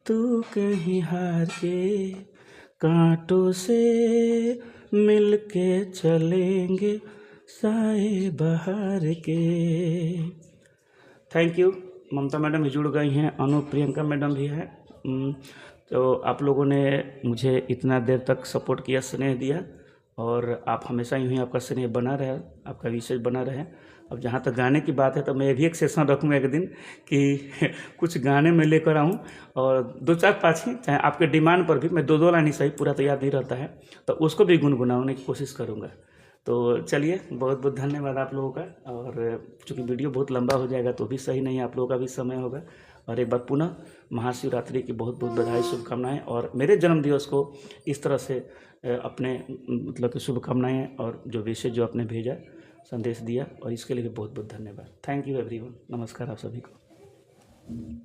Speaker 1: तू कहीं हार के, कांटों से मिल के चलेंगे साए बहार के। Thank you. ममता मैडम भी जुड़ गई हैं, अनु प्रियंका मैडम भी हैं। तो आप लोगों ने मुझे इतना देर तक सपोर्ट किया, स्नेह दिया, और आप हमेशा यूँ ही आपका स्नेह बना रहे, आपका विशेष बना रहे। अब जहाँ तक गाने की बात है तो मैं भी एक सेशन रखूँगा एक दिन कि कुछ गाने में लेकर आऊँ, और 2-4 पाँच ही चाहे आपके डिमांड पर भी, मैं 2-2 लाइन ही सही, पूरा तो याद नहीं रहता है, तो उसको भी गुनगुनाने की कोशिश करूँगा। तो चलिए, बहुत बहुत धन्यवाद आप लोगों का। और चूँकि वीडियो बहुत लंबा हो जाएगा तो भी सही नहीं, आप लोगों का भी समय होगा। और एक बार पुनः महाशिवरात्रि की बहुत बहुत बधाई, शुभकामनाएं, और मेरे जन्मदिवस को इस तरह से अपने मतलब कि शुभकामनाएं और जो विशेष जो आपने भेजा संदेश दिया, और इसके लिए भी बहुत बहुत धन्यवाद। Thank you everyone. नमस्कार आप सभी को।